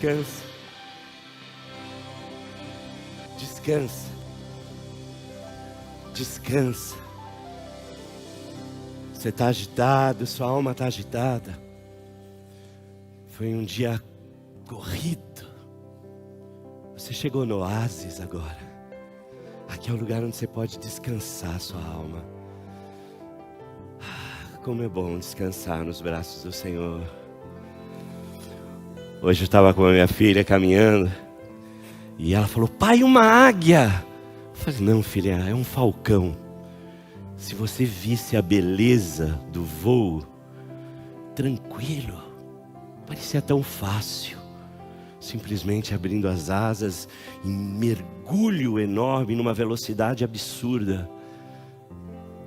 Descansa. Descansa. Descansa. Você está agitado, sua alma está agitada. Foi um dia corrido. Você chegou no oásis agora. Aqui é o lugar onde você pode descansar sua alma. Como é bom descansar nos braços do Senhor. Hoje eu estava com a minha filha caminhando. E ela falou: pai, uma águia. Eu falei: não, filha, é um falcão. Se você visse a beleza do voo, tranquilo, parecia tão fácil. Simplesmente abrindo as asas em mergulho enorme, numa velocidade absurda.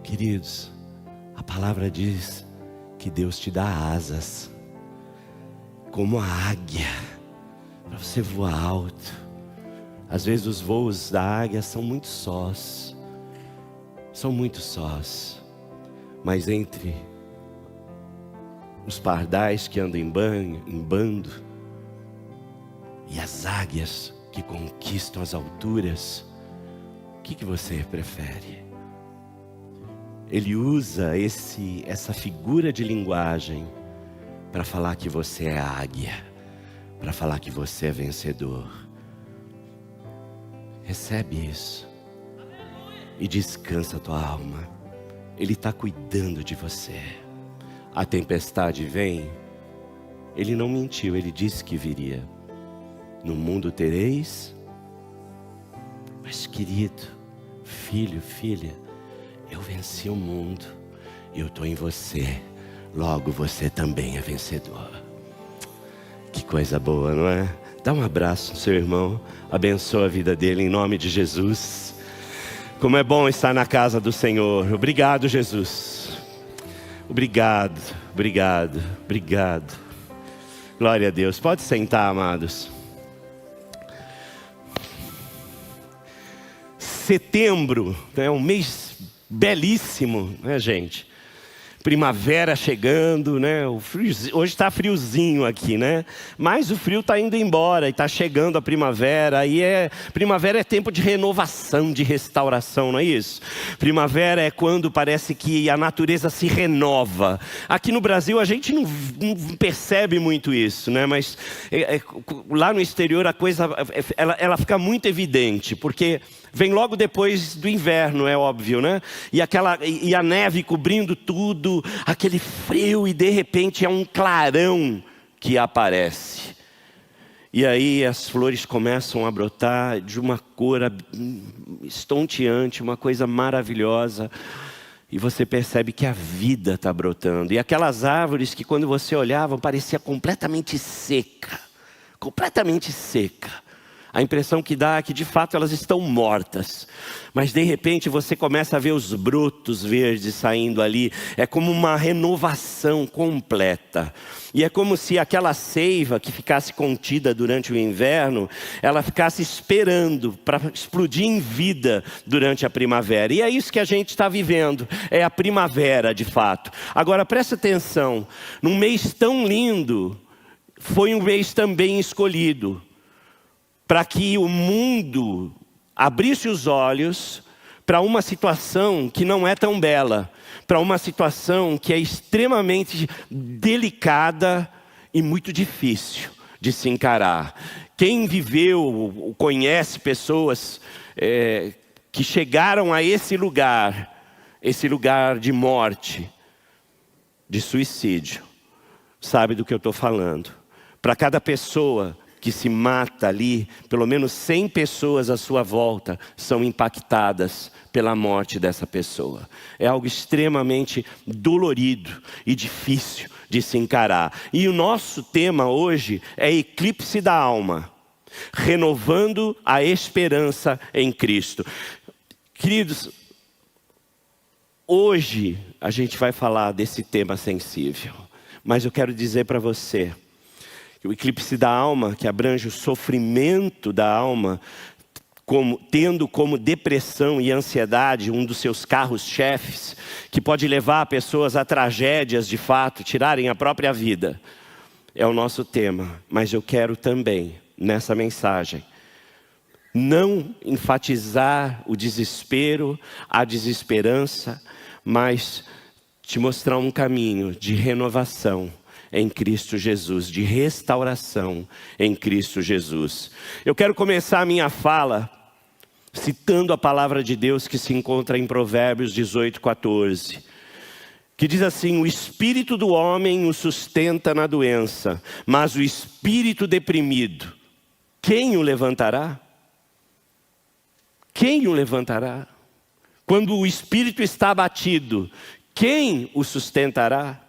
Queridos, a palavra diz que Deus te dá asas, como a águia, para você voar alto. Às vezes os voos da águia são muito sós. São muito sós. Mas entre os pardais que andam em bando e as águias que conquistam as alturas, o que você prefere? Ele usa essa figura de linguagem para falar que você é águia, para falar que você é vencedor. Recebe isso e descansa a tua alma. Ele está cuidando de você. A tempestade vem. Ele não mentiu, ele disse que viria. No mundo tereis, mas querido, filho, filha, eu venci o mundo, eu estou em você, logo você também é vencedor. Que coisa boa, não é? Dá um abraço no seu irmão, abençoa a vida dele em nome de Jesus. Como é bom estar na casa do Senhor. Obrigado, Jesus. Obrigado, obrigado, obrigado. Glória a Deus. Pode sentar, amados. Setembro é um mês belíssimo, né, gente? Primavera chegando, né? Hoje está friozinho aqui, né? Mas o frio está indo embora e está chegando a primavera. Primavera é tempo de renovação, de restauração, não é isso? Primavera é quando parece que a natureza se renova. Aqui no Brasil a gente não percebe muito isso, né? Mas lá no exterior a coisa ela fica muito evidente, porque vem logo depois do inverno, é óbvio, né? E a neve cobrindo tudo, aquele frio, e de repente é um clarão que aparece. E aí as flores começam a brotar de uma cor estonteante, uma coisa maravilhosa. E você percebe que a vida está brotando. E aquelas árvores que quando você olhava parecia completamente seca. Completamente seca. A impressão que dá é que de fato elas estão mortas. Mas de repente você começa a ver os brotos verdes saindo ali. É como uma renovação completa. E é como se aquela seiva que ficasse contida durante o inverno, ela ficasse esperando para explodir em vida durante a primavera. E é isso que a gente está vivendo. É a primavera de fato. Agora presta atenção. Num mês tão lindo, foi um mês também escolhido para que o mundo abrisse os olhos para uma situação que não é tão bela, para uma situação que é extremamente delicada e muito difícil de se encarar. Quem viveu, conhece pessoas que chegaram a esse lugar de morte, de suicídio, sabe do que eu estou falando. Para cada pessoa que se mata ali, pelo menos 100 pessoas à sua volta são impactadas pela morte dessa pessoa. É algo extremamente dolorido e difícil de se encarar. E o nosso tema hoje é Eclipse da Alma, renovando a esperança em Cristo. Queridos, hoje a gente vai falar desse tema sensível, mas eu quero dizer para você, o eclipse da alma, que abrange o sofrimento da alma, tendo como depressão e ansiedade um dos seus carros-chefes, que pode levar pessoas a tragédias de fato, tirarem a própria vida. é o nosso tema, mas eu quero também, nessa mensagem, não enfatizar o desespero, a desesperança, mas te mostrar um caminho de renovação em Cristo Jesus, de restauração em Cristo Jesus. Eu quero começar a minha fala citando a palavra de Deus que se encontra em Provérbios 18:14, que diz assim: o espírito do homem o sustenta na doença, mas o espírito deprimido, quem o levantará? Quem o levantará? Quando o espírito está abatido, quem o sustentará?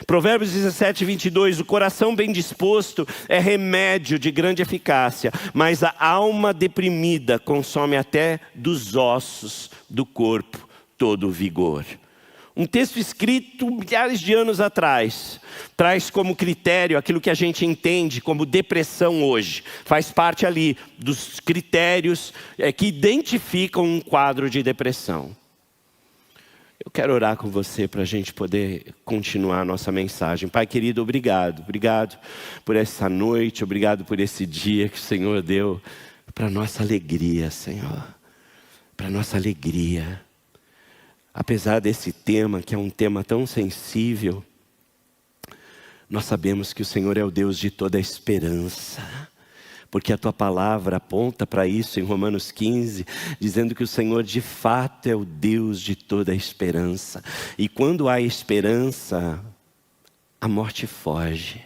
Provérbios 17:22, o coração bem disposto é remédio de grande eficácia, mas a alma deprimida consome até dos ossos do corpo todo o vigor. Um texto escrito milhares de anos atrás, traz como critério aquilo que a gente entende como depressão hoje. Faz parte ali dos critérios que identificam um quadro de depressão. Eu quero orar com você para a gente poder continuar a nossa mensagem. Pai querido, obrigado. Obrigado por essa noite, obrigado por esse dia que o Senhor deu para a nossa alegria, Senhor. Para a nossa alegria. Apesar desse tema, que é um tema tão sensível, nós sabemos que o Senhor é o Deus de toda a esperança. Porque a tua palavra aponta para isso em Romanos 15, dizendo que o Senhor de fato é o Deus de toda a esperança. E quando há esperança, a morte foge.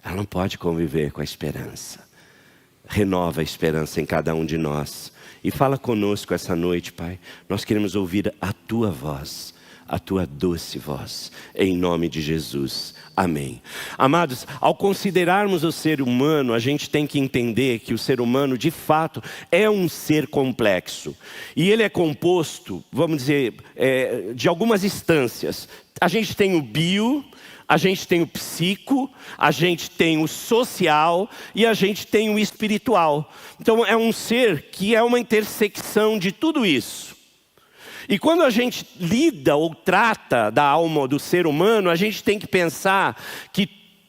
Ela não pode conviver com a esperança. Renova a esperança em cada um de nós. E fala conosco essa noite, Pai. Nós queremos ouvir a tua voz, a tua doce voz, em nome de Jesus. Amém. Amados, ao considerarmos o ser humano, a gente tem que entender que o ser humano, de fato, é um ser complexo. E ele é composto, vamos dizer, de algumas instâncias. A gente tem o bio, a gente tem o psico, a gente tem o social e a gente tem o espiritual. Então é um ser que é uma intersecção de tudo isso. E quando a gente lida ou trata da alma do ser humano, a gente tem que pensar que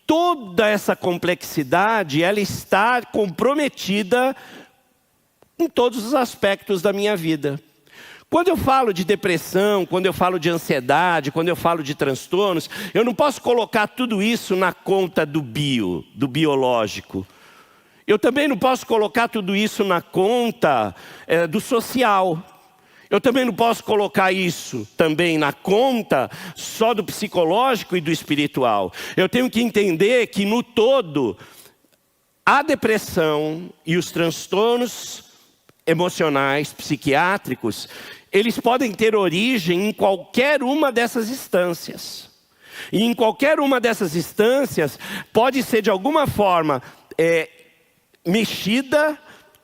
toda essa complexidade, ela está comprometida em todos os aspectos da minha vida. Quando eu falo de depressão, quando eu falo de ansiedade, quando eu falo de transtornos, eu não posso colocar tudo isso na conta do biológico. Eu também não posso colocar tudo isso na conta do social. Eu também não posso colocar isso também na conta só do psicológico e do espiritual. Eu tenho que entender que no todo, a depressão e os transtornos emocionais, psiquiátricos, eles podem ter origem em qualquer uma dessas instâncias. E em qualquer uma dessas instâncias, pode ser de alguma forma mexida,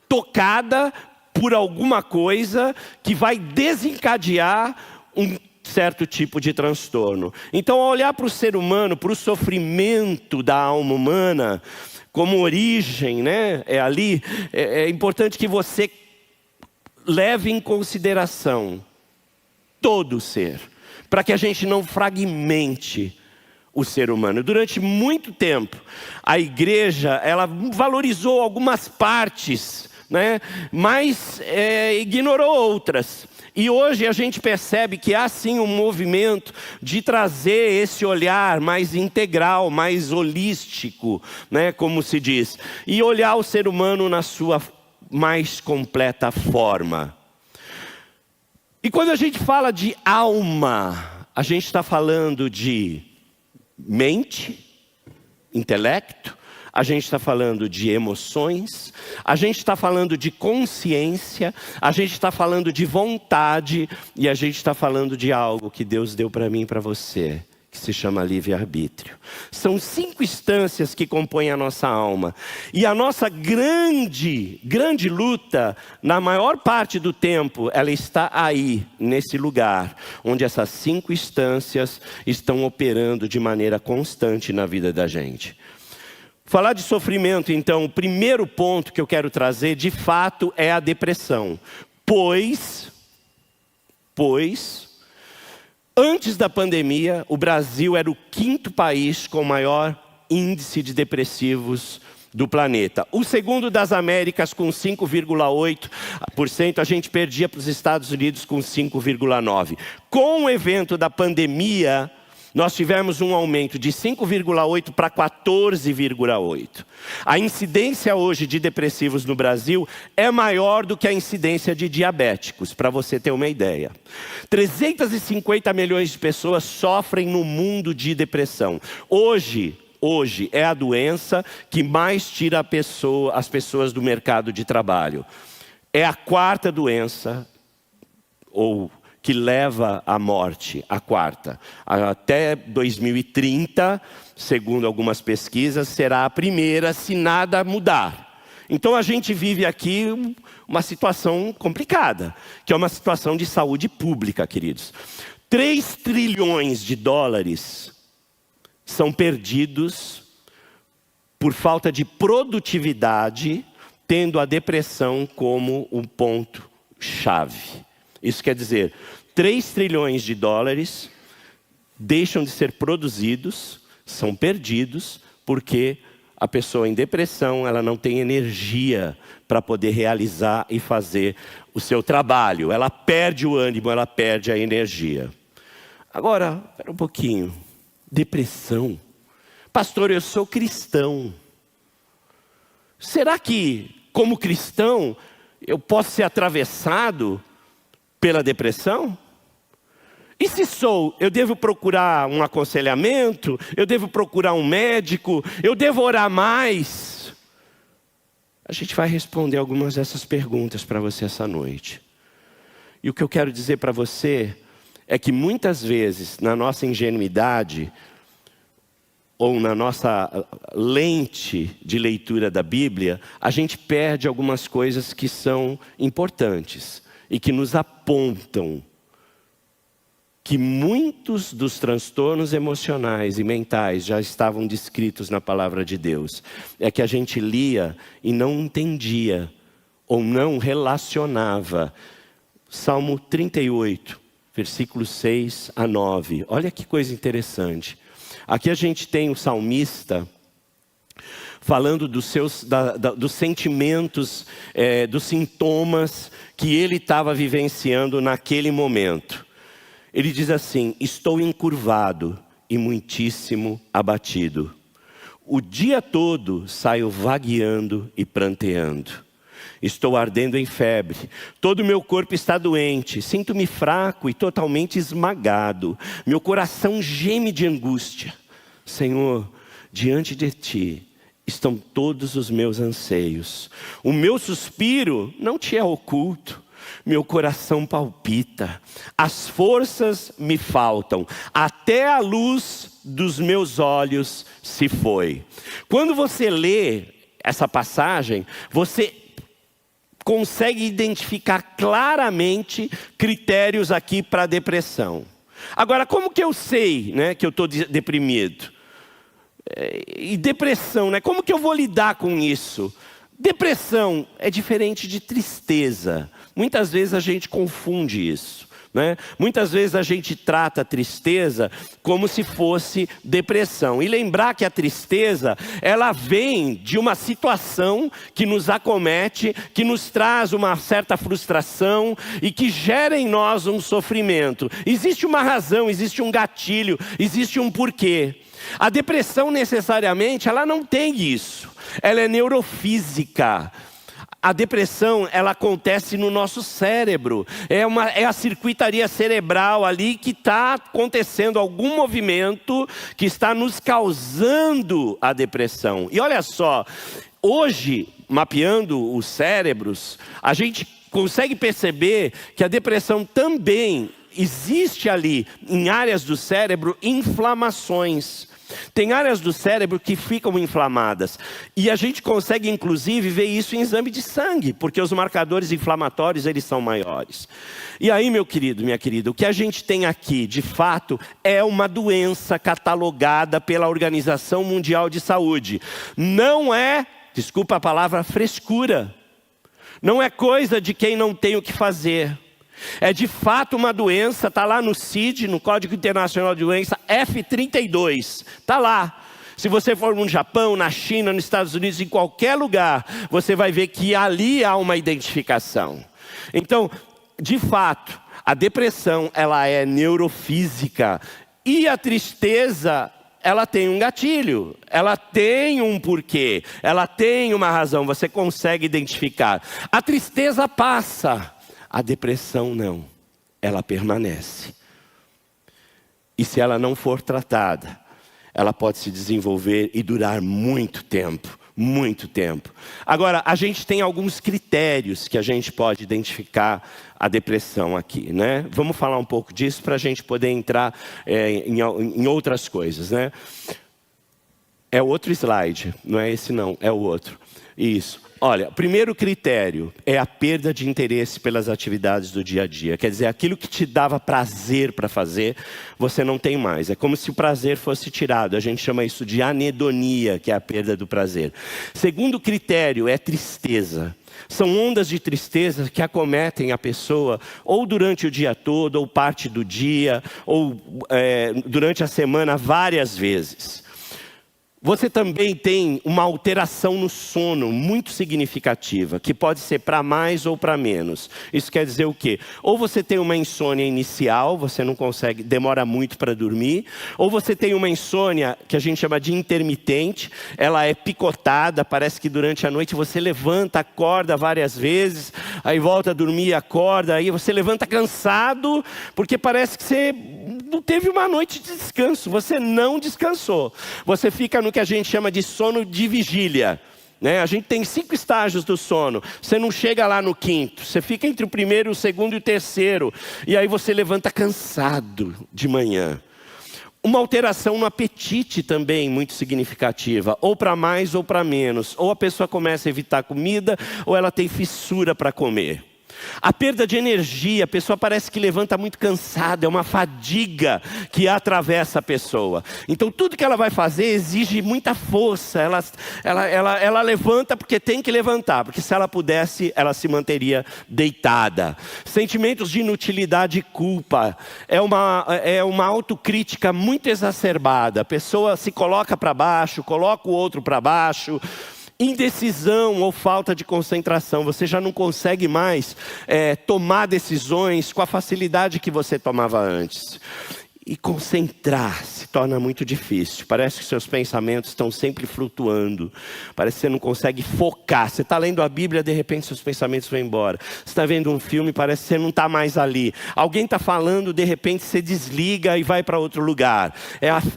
tocada por alguma coisa que vai desencadear um certo tipo de transtorno. Então, ao olhar para o ser humano, para o sofrimento da alma humana, como origem, né, é importante que você leve em consideração todo o ser, para que a gente não fragmente o ser humano. Durante muito tempo, a igreja, ela valorizou algumas partes, né, mas ignorou outras. E hoje a gente percebe que há sim um movimento de trazer esse olhar mais integral, mais holístico, né, como se diz, e olhar o ser humano na sua mais completa forma. E quando a gente fala de alma, a gente está falando de mente, intelecto, a gente está falando de emoções, a gente está falando de consciência, a gente está falando de vontade e a gente está falando de algo que Deus deu para mim e para você, que se chama livre-arbítrio. São 5 instâncias que compõem a nossa alma. E a nossa grande luta, na maior parte do tempo, ela está aí, nesse lugar, onde essas 5 instâncias estão operando de maneira constante na vida da gente. Falar de sofrimento, então, o primeiro ponto que eu quero trazer, de fato, é a depressão. Pois, antes da pandemia, o Brasil era o 5º país com maior índice de depressivos do planeta. O segundo das Américas com 5,8%, a gente perdia para os Estados Unidos com 5,9%. Com o evento da pandemia, nós tivemos um aumento de 5,8% para 14,8%. A incidência hoje de depressivos no Brasil é maior do que a incidência de diabéticos, para você ter uma ideia. 350 milhões de pessoas sofrem no mundo de depressão. Hoje é a doença que mais tira as pessoas do mercado de trabalho. É a quarta doença, ou que leva à morte, a quarta. Até 2030, segundo algumas pesquisas, será a primeira se nada mudar. Então a gente vive aqui uma situação complicada, que é uma situação de saúde pública, queridos. 3 trilhões de dólares são perdidos por falta de produtividade, tendo a depressão como um ponto-chave. Isso quer dizer, 3 trilhões de dólares deixam de ser produzidos, são perdidos, porque a pessoa em depressão, ela não tem energia para poder realizar e fazer o seu trabalho. Ela perde o ânimo, ela perde a energia. Agora, espera um pouquinho. Depressão. Pastor, eu sou cristão. Será que, como cristão, eu posso ser atravessado pela depressão? E se sou, eu devo procurar um aconselhamento? Eu devo procurar um médico? Eu devo orar mais? A gente vai responder algumas dessas perguntas para você essa noite. E o que eu quero dizer para você é que muitas vezes, na nossa ingenuidade, ou na nossa lente de leitura da Bíblia, a gente perde algumas coisas que são importantes e que nos apontam que muitos dos transtornos emocionais e mentais já estavam descritos na palavra de Deus. É que a gente lia e não entendia, ou não relacionava. Salmo 38, versículos 6 a 9. Olha que coisa interessante. Aqui a gente tem o salmista falando dos sentimentos, dos sintomas que ele estava vivenciando naquele momento. Ele diz assim: estou encurvado e muitíssimo abatido. O dia todo saio vagueando e pranteando. Estou ardendo em febre, todo o meu corpo está doente, sinto-me fraco e totalmente esmagado. Meu coração geme de angústia. Senhor, diante de Ti estão todos os meus anseios. O meu suspiro não Te é oculto. Meu coração palpita, as forças me faltam, até a luz dos meus olhos se foi. Quando você lê essa passagem, você consegue identificar claramente critérios aqui para a depressão. Agora, como que eu sei, né, que eu estou deprimido? E depressão, né? Como que eu vou lidar com isso? Depressão é diferente de tristeza. Muitas vezes a gente confunde isso, né? Muitas vezes a gente trata a tristeza como se fosse depressão. E lembrar que a tristeza, ela vem de uma situação que nos acomete, que nos traz uma certa frustração e que gera em nós um sofrimento. Existe uma razão, existe um gatilho, existe um porquê. A depressão necessariamente, ela não tem isso. Ela é neurofísica. A depressão, ela acontece no nosso cérebro. É a circuitaria cerebral ali que está acontecendo algum movimento que está nos causando a depressão. E olha só, hoje, mapeando os cérebros, a gente consegue perceber que a depressão também existe ali, em áreas do cérebro, inflamações. Tem áreas do cérebro que ficam inflamadas. E a gente consegue, inclusive, ver isso em exame de sangue, porque os marcadores inflamatórios, eles são maiores. E aí, meu querido, minha querida, o que a gente tem aqui, de fato, é uma doença catalogada pela Organização Mundial de Saúde. Não é, desculpa a palavra, frescura. Não é coisa de quem não tem o que fazer. É de fato uma doença, está lá no CID, no Código Internacional de Doença, F32, está lá. Se você for no Japão, na China, nos Estados Unidos, em qualquer lugar, você vai ver que ali há uma identificação. Então, de fato, a depressão, ela é neurofísica. E a tristeza, ela tem um gatilho, ela tem um porquê, ela tem uma razão, você consegue identificar. A tristeza passa, a depressão não, ela permanece. E se ela não for tratada, ela pode se desenvolver e durar muito tempo, muito tempo. Agora, a gente tem alguns critérios que a gente pode identificar a depressão aqui, né? Vamos falar um pouco disso para a gente poder entrar em outras coisas, né? É outro slide, não é esse não, é o outro. Isso. Olha, o primeiro critério é a perda de interesse pelas atividades do dia a dia. Quer dizer, aquilo que te dava prazer para fazer, você não tem mais. É como se o prazer fosse tirado. A gente chama isso de anedonia, que é a perda do prazer. Segundo critério é tristeza. São ondas de tristeza que acometem a pessoa ou durante o dia todo, ou parte do dia, ou durante a semana várias vezes. Você também tem uma alteração no sono muito significativa, que pode ser para mais ou para menos. Isso quer dizer o quê? Ou você tem uma insônia inicial, você não consegue, demora muito para dormir, ou você tem uma insônia que a gente chama de intermitente, ela é picotada, parece que durante a noite você levanta, acorda várias vezes, aí volta a dormir, acorda, aí você levanta cansado, porque parece que você não teve uma noite de descanso, você não descansou. Você fica no que a gente chama de sono de vigília. A gente tem 5 estágios do sono. Você não chega lá no 5º. Você fica entre o 1º, o 2º e o 3º. E aí você levanta cansado de manhã. Uma alteração no apetite também muito significativa. Ou para mais ou para menos. Ou a pessoa começa a evitar comida, ou ela tem fissura para comer. A perda de energia, a pessoa parece que levanta muito cansada, é uma fadiga que atravessa a pessoa. Então tudo que ela vai fazer exige muita força, ela levanta porque tem que levantar, porque se ela pudesse, ela se manteria deitada. Sentimentos de inutilidade e culpa, é uma autocrítica muito exacerbada, a pessoa se coloca para baixo, coloca o outro para baixo. Indecisão ou falta de concentração, você já não consegue mais tomar decisões com a facilidade que você tomava antes. E concentrar se torna muito difícil, parece que seus pensamentos estão sempre flutuando, parece que você não consegue focar. Você está lendo a Bíblia, de repente seus pensamentos vão embora. Você está vendo um filme, parece que você não está mais ali. Alguém está falando, de repente você desliga e vai para outro lugar.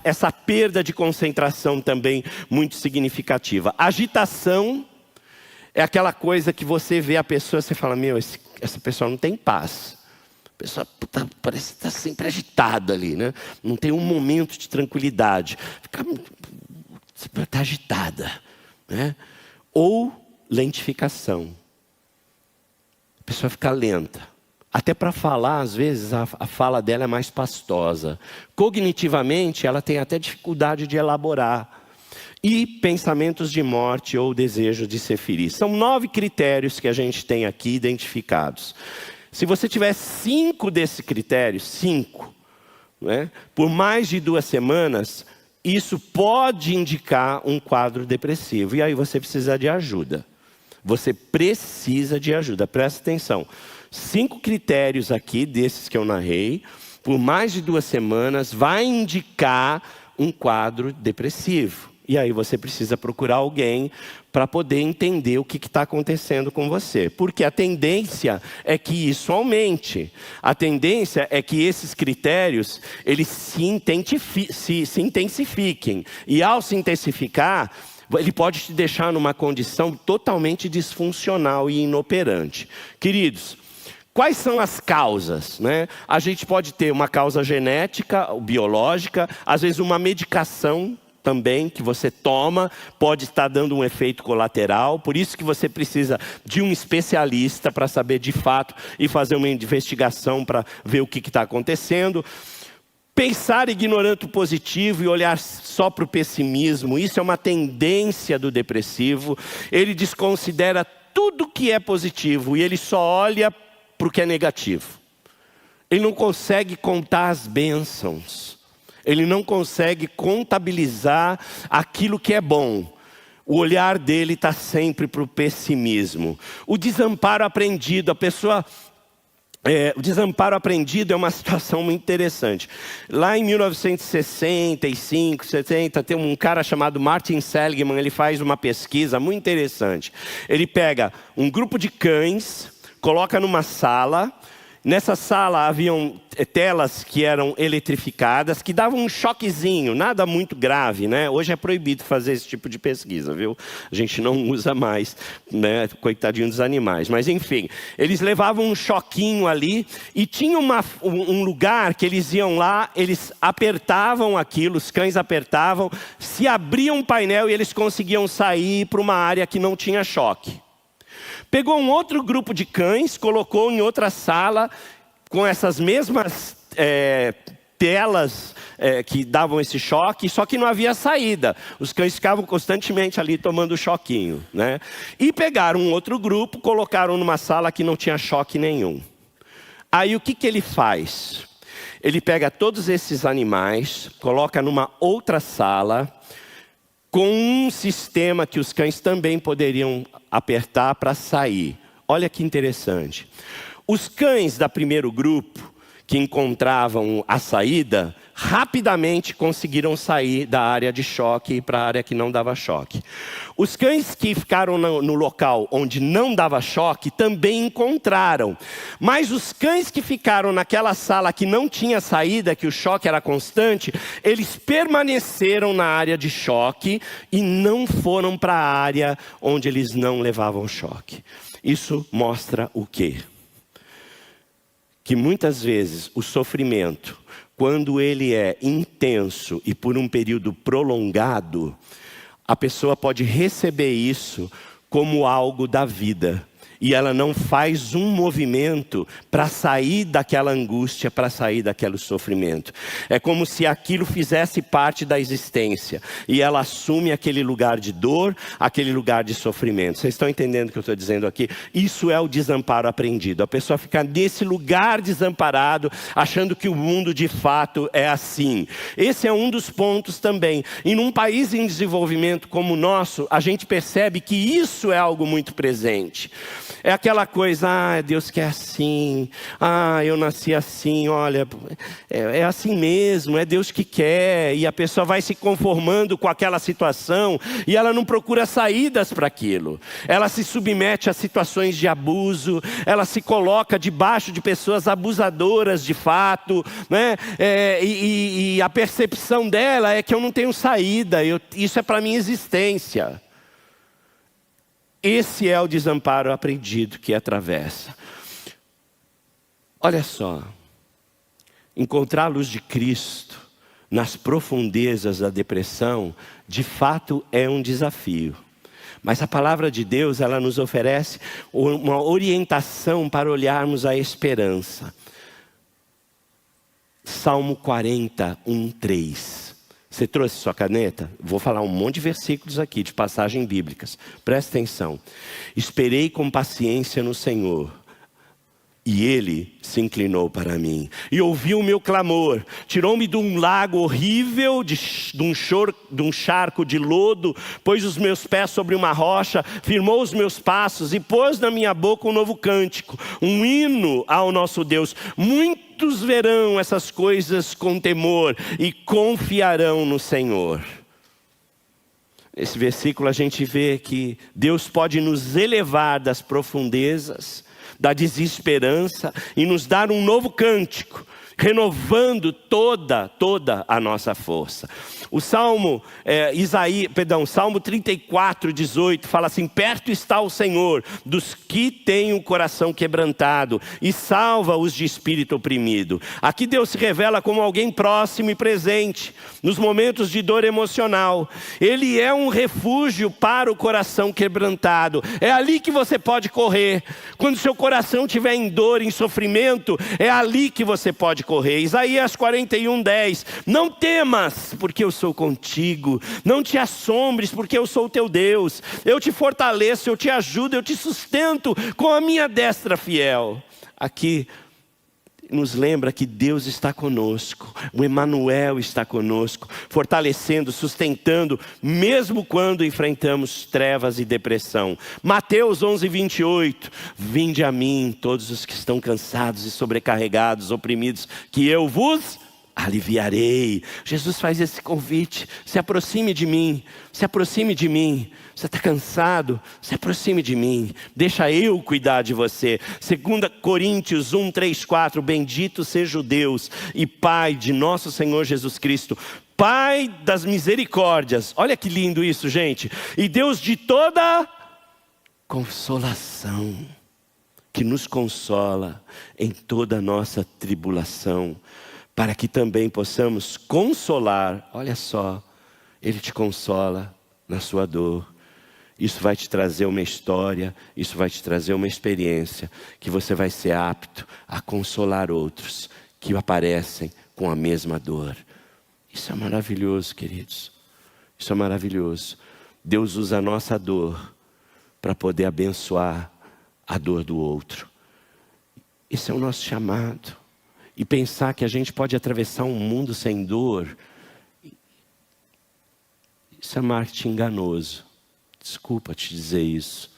Essa perda de concentração também muito significativa. Agitação é aquela coisa que você vê a pessoa e você fala, essa pessoa não tem paz. A pessoa parece estar sempre agitada ali, né? Não tem um momento de tranquilidade. Está agitada, né? Ou lentificação. A pessoa fica lenta. Até para falar, às vezes, a fala dela é mais pastosa. Cognitivamente, ela tem até dificuldade de elaborar. E pensamentos de morte ou desejo de se ferir. São 9 critérios que a gente tem aqui identificados. Se você tiver 5 desses critérios, 5, né, por mais de 2 semanas, isso pode indicar um quadro depressivo. E aí você precisa de ajuda. Você precisa de ajuda, presta atenção. 5 critérios aqui, desses que eu narrei, por mais de 2 semanas, vai indicar um quadro depressivo. E aí você precisa procurar alguém para poder entender o que está acontecendo com você. Porque a tendência é que isso aumente. A tendência é que esses critérios, eles se intensifiquem. E ao se intensificar, ele pode te deixar numa condição totalmente disfuncional e inoperante. Queridos, quais são as causas, né? A gente pode ter uma causa genética, biológica, às vezes uma medicação também que você toma pode estar dando um efeito colateral, por isso que você precisa de um especialista para saber de fato e fazer uma investigação para ver o que está acontecendo. Pensar ignorando o positivo e olhar só para o pessimismo, isso é uma tendência do depressivo. Ele desconsidera tudo que é positivo e ele só olha para o que é negativo. Ele não consegue contar as bênçãos. Ele não consegue contabilizar aquilo que é bom. O olhar dele está sempre para o pessimismo. O desamparo aprendido, o desamparo aprendido é uma situação muito interessante. Lá em 1965, 70, tem um cara chamado Martin Seligman, ele faz uma pesquisa muito interessante. Ele pega um grupo de cães, coloca numa sala. Nessa sala haviam telas que eram eletrificadas, que davam um choquezinho, nada muito grave, né? Hoje é proibido fazer esse tipo de pesquisa, viu? A gente não usa mais, né? Coitadinho dos animais. Mas enfim, eles levavam um choquinho ali e tinha um lugar que eles iam lá, eles apertavam aquilo, os cães apertavam, se abria um painel e eles conseguiam sair para uma área que não tinha choque. Pegou um outro grupo de cães, colocou em outra sala, com essas mesmas telas que davam esse choque, só que não havia saída. Os cães ficavam constantemente ali tomando choquinho, né? E pegaram um outro grupo, colocaram numa sala que não tinha choque nenhum. Aí o que ele faz? Ele pega todos esses animais, coloca numa outra sala, com um sistema que os cães também poderiam apertar para sair. Olha que interessante. Os cães da primeiro grupo, que encontravam a saída, rapidamente conseguiram sair da área de choque e para a área que não dava choque. Os cães que ficaram no local onde não dava choque também encontraram. Mas os cães que ficaram naquela sala que não tinha saída, que o choque era constante, eles permaneceram na área de choque e não foram para a área onde eles não levavam choque. Isso mostra o quê? Que muitas vezes o sofrimento, quando ele é intenso e por um período prolongado, a pessoa pode receber isso como algo da vida. E ela não faz um movimento para sair daquela angústia, para sair daquele sofrimento. É como se aquilo fizesse parte da existência. E ela assume aquele lugar de dor, aquele lugar de sofrimento. Vocês estão entendendo o que eu estou dizendo aqui? Isso é o desamparo aprendido. A pessoa fica nesse lugar desamparado, achando que o mundo de fato é assim. Esse é um dos pontos também. E num país em desenvolvimento como o nosso, a gente percebe que isso é algo muito presente. É aquela coisa, Deus quer assim, eu nasci assim, olha, é assim mesmo, é Deus que quer. E a pessoa vai se conformando com aquela situação e ela não procura saídas para aquilo. Ela se submete a situações de abuso, ela se coloca debaixo de pessoas abusadoras de fato, né? E a percepção dela é que eu não tenho saída, isso é para minha existência. Esse é o desamparo aprendido que atravessa. Olha só, encontrar a luz de Cristo nas profundezas da depressão, de fato é um desafio. Mas a palavra de Deus, ela nos oferece uma orientação para olharmos a esperança. Salmo 40, 1-3. Você trouxe sua caneta? Vou falar um monte de versículos aqui, de passagens bíblicas. Presta atenção. Esperei com paciência no Senhor, e Ele se inclinou para mim. E ouviu o meu clamor. Tirou-me de um lago horrível, de um charco de lodo. Pôs os meus pés sobre uma rocha. Firmou os meus passos e pôs na minha boca um novo cântico. Um hino ao nosso Deus. Muitos verão essas coisas com temor e confiarão no Senhor. Nesse versículo a gente vê que Deus pode nos elevar das profundezas, da desesperança e nos dar um novo cântico, renovando toda a nossa força. O Salmo 34, 18 fala assim: perto está o Senhor dos que têm o coração quebrantado e salva os de espírito oprimido. Aqui Deus se revela como alguém próximo e presente nos momentos de dor emocional. Ele é um refúgio para o coração quebrantado. É ali que você pode correr. Quando seu coração estiver em dor, em sofrimento, é ali que você pode correr. Isaías 41, 10. Não temas, porque eu sou contigo. Não te assombres, porque eu sou o teu Deus. Eu te fortaleço, eu te ajudo, eu te sustento com a minha destra fiel. Aqui nos lembra que Deus está conosco, o Emanuel está conosco, fortalecendo, sustentando, mesmo quando enfrentamos trevas e depressão. Mateus 11:28, vinde a mim todos os que estão cansados e sobrecarregados, oprimidos, que eu vos aliviarei. Jesus faz esse convite: se aproxime de mim, se aproxime de mim. Você está cansado? Se aproxime de mim, deixa eu cuidar de você. 2 Coríntios 1:3-4, bendito seja o Deus e Pai de nosso Senhor Jesus Cristo, Pai das misericórdias. Olha que lindo isso, gente. E Deus de toda consolação, que nos consola em toda a nossa tribulação, para que também possamos consolar. Olha só, Ele te consola na sua dor. Isso vai te trazer uma história, isso vai te trazer uma experiência, que você vai ser apto a consolar outros que aparecem com a mesma dor. Isso é maravilhoso, queridos. Isso é maravilhoso. Deus usa a nossa dor para poder abençoar a dor do outro. Esse é o nosso chamado. E pensar que a gente pode atravessar um mundo sem dor, isso é marketing enganoso. Desculpa te dizer isso.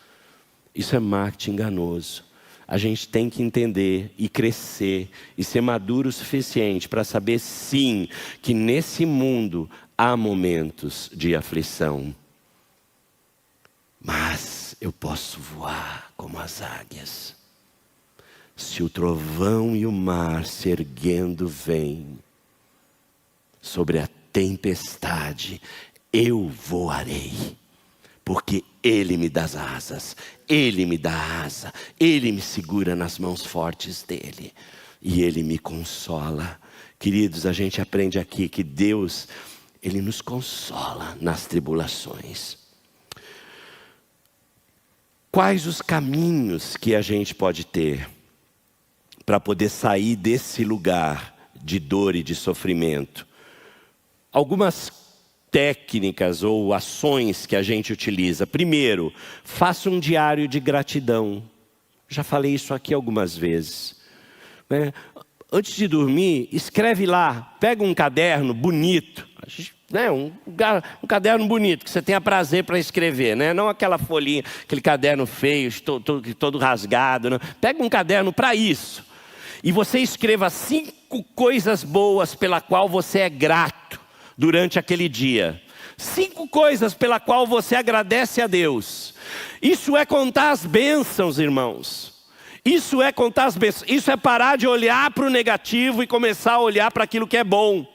Isso é marketing enganoso. A gente tem que entender e crescer e ser maduro o suficiente para saber, sim, que nesse mundo há momentos de aflição. Mas eu posso voar como as águias. Se o trovão e o mar se erguendo vêm sobre a tempestade, eu voarei, porque Ele me dá as asas, Ele me dá asa, Ele me segura nas mãos fortes dEle, e Ele me consola. Queridos, a gente aprende aqui que Deus, Ele nos consola nas tribulações. Quais os caminhos que a gente pode ter para poder sair desse lugar de dor e de sofrimento? Algumas técnicas ou ações que a gente utiliza. Primeiro, faça um diário de gratidão. Já falei isso aqui algumas vezes, né? Antes de dormir, escreve lá, pega um caderno bonito, né? um caderno bonito, que você tenha prazer para escrever, né? Não aquela folhinha, aquele caderno feio, todo rasgado. Não. Pega um caderno para isso. E você escreva 5 coisas boas pela qual você é grato durante aquele dia. 5 coisas pela qual você agradece a Deus. Isso é contar as bênçãos, irmãos. Isso é contar as bênçãos. Isso é parar de olhar para o negativo e começar a olhar para aquilo que é bom.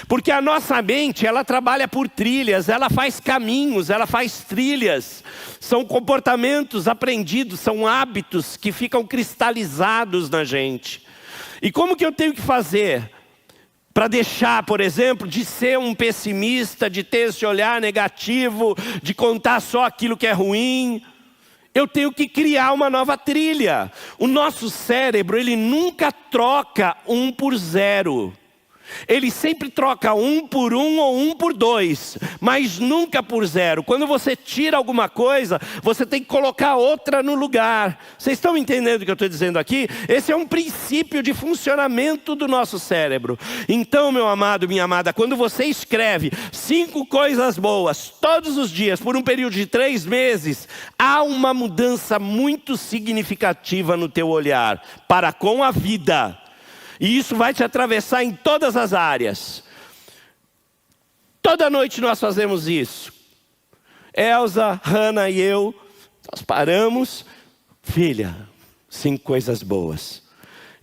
Porque a nossa mente, ela trabalha por trilhas, ela faz caminhos, ela faz trilhas. São comportamentos aprendidos, são hábitos que ficam cristalizados na gente. E como que eu tenho que fazer para deixar, por exemplo, de ser um pessimista, de ter esse olhar negativo, de contar só aquilo que é ruim? Eu tenho que criar uma nova trilha. O nosso cérebro, ele nunca troca 1 por 0. Ele sempre troca 1 por 1 ou 1 por 2, mas nunca por 0. Quando você tira alguma coisa, você tem que colocar outra no lugar. Vocês estão entendendo o que eu estou dizendo aqui? Esse é um princípio de funcionamento do nosso cérebro. Então, meu amado, minha amada, quando você escreve 5 coisas boas todos os dias, por um período de 3 meses, há uma mudança muito significativa no teu olhar para com a vida. E isso vai te atravessar em todas as áreas. Toda noite nós fazemos isso. Elza, Hannah e eu, nós paramos. Filha, 5 coisas boas.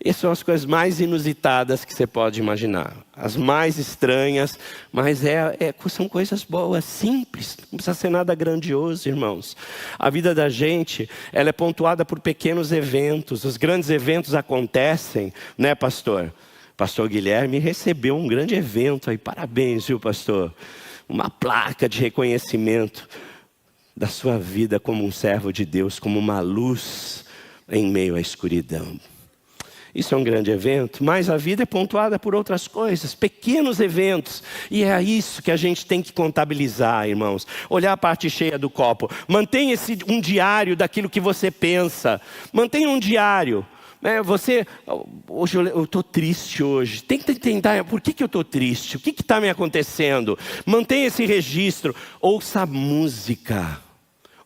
Essas são as coisas mais inusitadas que você pode imaginar. As mais estranhas, mas são coisas boas, simples. Não precisa ser nada grandioso, irmãos. A vida da gente, ela é pontuada por pequenos eventos. Os grandes eventos acontecem, né, pastor? Pastor Guilherme recebeu um grande evento aí. Parabéns, viu, pastor? Uma placa de reconhecimento da sua vida como um servo de Deus, como uma luz em meio à escuridão. Isso é um grande evento, mas a vida é pontuada por outras coisas, pequenos eventos. E é isso que a gente tem que contabilizar, irmãos. Olhar a parte cheia do copo. Mantenha um diário daquilo que você pensa. Mantenha um diário. Hoje eu estou triste hoje. Tem que tentar, por que eu estou triste? O que está me acontecendo? Mantenha esse registro. Ouça música.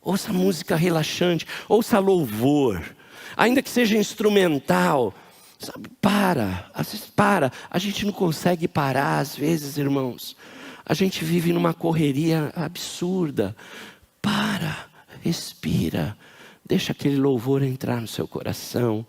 Ouça música relaxante. Ouça louvor. Ainda que seja instrumental. Sabe, às vezes para. A gente não consegue parar às vezes, irmãos. A gente vive numa correria absurda. Para, respira. Deixa aquele louvor entrar no seu coração.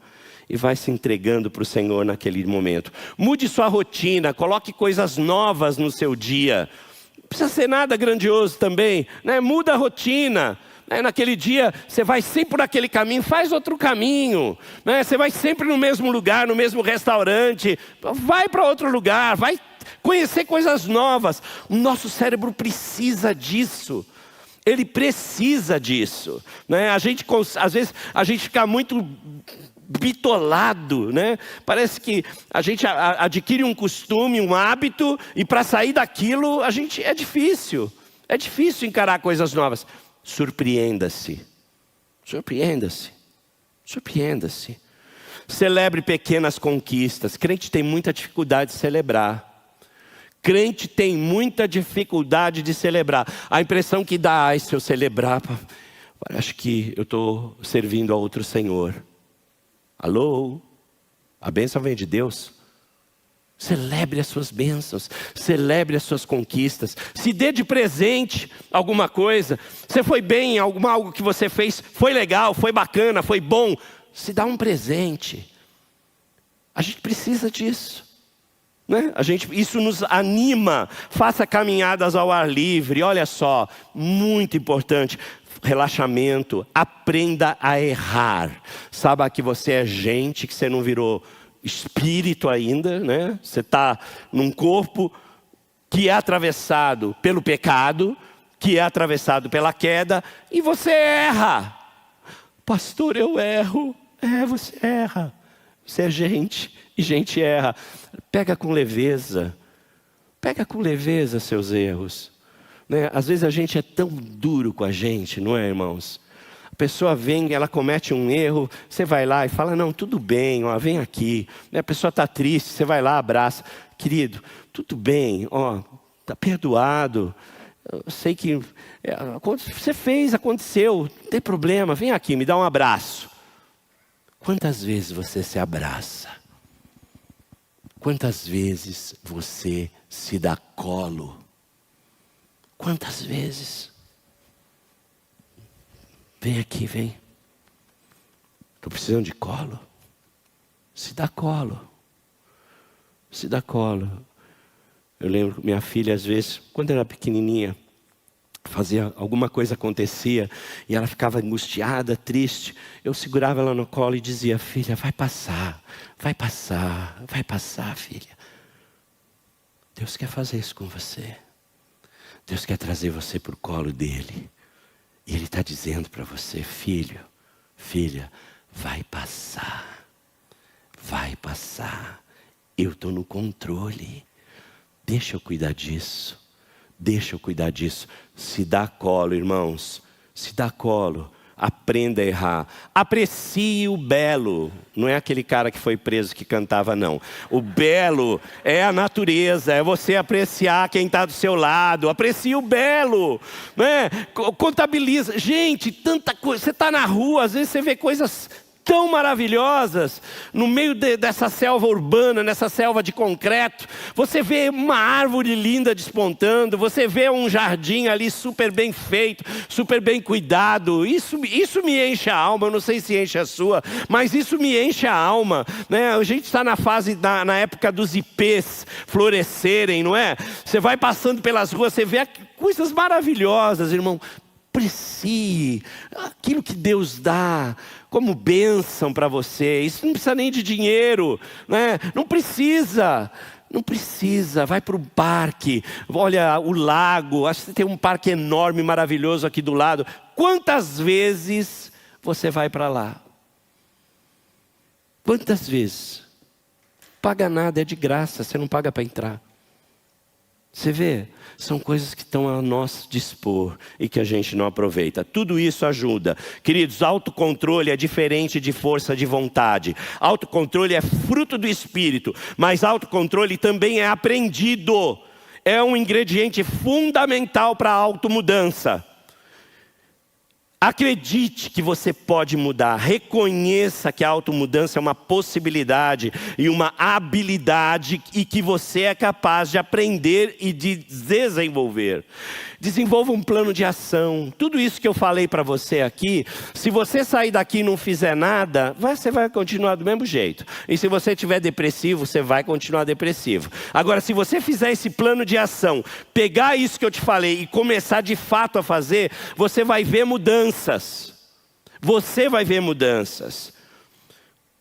E vai se entregando para o Senhor naquele momento. Mude sua rotina, coloque coisas novas no seu dia. Não precisa ser nada grandioso também, né? Muda a rotina. Naquele dia, você vai sempre por aquele caminho, faz outro caminho. Você vai sempre no mesmo lugar, no mesmo restaurante. Vai para outro lugar, vai conhecer coisas novas. O nosso cérebro precisa disso. Ele precisa disso. Às vezes a gente fica muito bitolado, né? Parece que a gente adquire um costume, um hábito, e para sair daquilo é difícil. É difícil encarar coisas novas. Surpreenda-se. Surpreenda-se. Surpreenda-se. Celebre pequenas conquistas. Crente tem muita dificuldade de celebrar. Crente tem muita dificuldade de celebrar. A impressão que dá, se eu celebrar, acho que eu estou servindo a outro Senhor. Alô? A bênção vem de Deus. Celebre as suas bênçãos. Celebre as suas conquistas. Se dê de presente alguma coisa. Você foi bem em algo que você fez. Foi legal, foi bacana, foi bom. Se dá um presente. A gente precisa disso. Né? Isso nos anima. Faça caminhadas ao ar livre. Olha só, muito importante. Relaxamento, aprenda a errar. Saiba que você é gente, que você não virou espírito ainda, né? Você está num corpo que é atravessado pelo pecado, que é atravessado pela queda, e você erra. Pastor, eu erro. Você erra. Você é gente, e gente erra. Pega com leveza seus erros. Às vezes a gente é tão duro com a gente, não é, irmãos? A pessoa vem, ela comete um erro, você vai lá e fala, não, tudo bem, vem aqui. A pessoa está triste, você vai lá, abraça. Querido, tudo bem, está perdoado. Eu sei que você fez, aconteceu, não tem problema, vem aqui, me dá um abraço. Quantas vezes você se abraça? Quantas vezes você se dá colo? Quantas vezes? Vem aqui, vem. Estou precisando de colo. Se dá colo. Se dá colo. Eu lembro que minha filha, às vezes, quando era pequenininha, fazia alguma coisa acontecia e ela ficava angustiada, triste. Eu segurava ela no colo e dizia, filha, vai passar, filha. Deus quer fazer isso com você. Deus quer trazer você para o colo dele. E ele está dizendo para você, filho, filha, vai passar. Vai passar. Eu estou no controle. Deixa eu cuidar disso. Deixa eu cuidar disso. Se dá colo, irmãos. Se dá colo. Aprenda a errar. Aprecie o belo. Não é aquele cara que foi preso que cantava, não. O belo é a natureza. É você apreciar quem está do seu lado. Aprecie o belo. Né? Contabiliza. Gente, tanta coisa. Você está na rua, às vezes você vê coisas tão maravilhosas, no meio dessa selva urbana, nessa selva de concreto. Você vê uma árvore linda despontando, você vê um jardim ali super bem feito, super bem cuidado. Isso me enche a alma, eu não sei se enche a sua, mas isso me enche a alma. Né? A gente está na época dos ipês florescerem, não é? Você vai passando pelas ruas, você vê coisas maravilhosas, irmão. Aprecie aquilo que Deus dá como bênção para você. Isso não precisa nem de dinheiro, né? Não precisa. Vai para o parque, olha o lago, acho que tem um parque enorme, maravilhoso aqui do lado. Quantas vezes você vai para lá? Quantas vezes? Paga nada, é de graça, você não paga para entrar. Você vê? São coisas que estão a nosso dispor e que a gente não aproveita. Tudo isso ajuda. Queridos, autocontrole é diferente de força de vontade. Autocontrole é fruto do Espírito, mas autocontrole também é aprendido. É um ingrediente fundamental para a automudança. Acredite que você pode mudar, reconheça que a automudança é uma possibilidade e uma habilidade e que você é capaz de aprender e de desenvolver. Desenvolva um plano de ação. Tudo isso que eu falei para você aqui, se você sair daqui e não fizer nada, você vai continuar do mesmo jeito. E se você estiver depressivo, você vai continuar depressivo. Agora, se você fizer esse plano de ação, pegar isso que eu te falei e começar de fato a fazer, você vai ver mudanças. Você vai ver mudanças.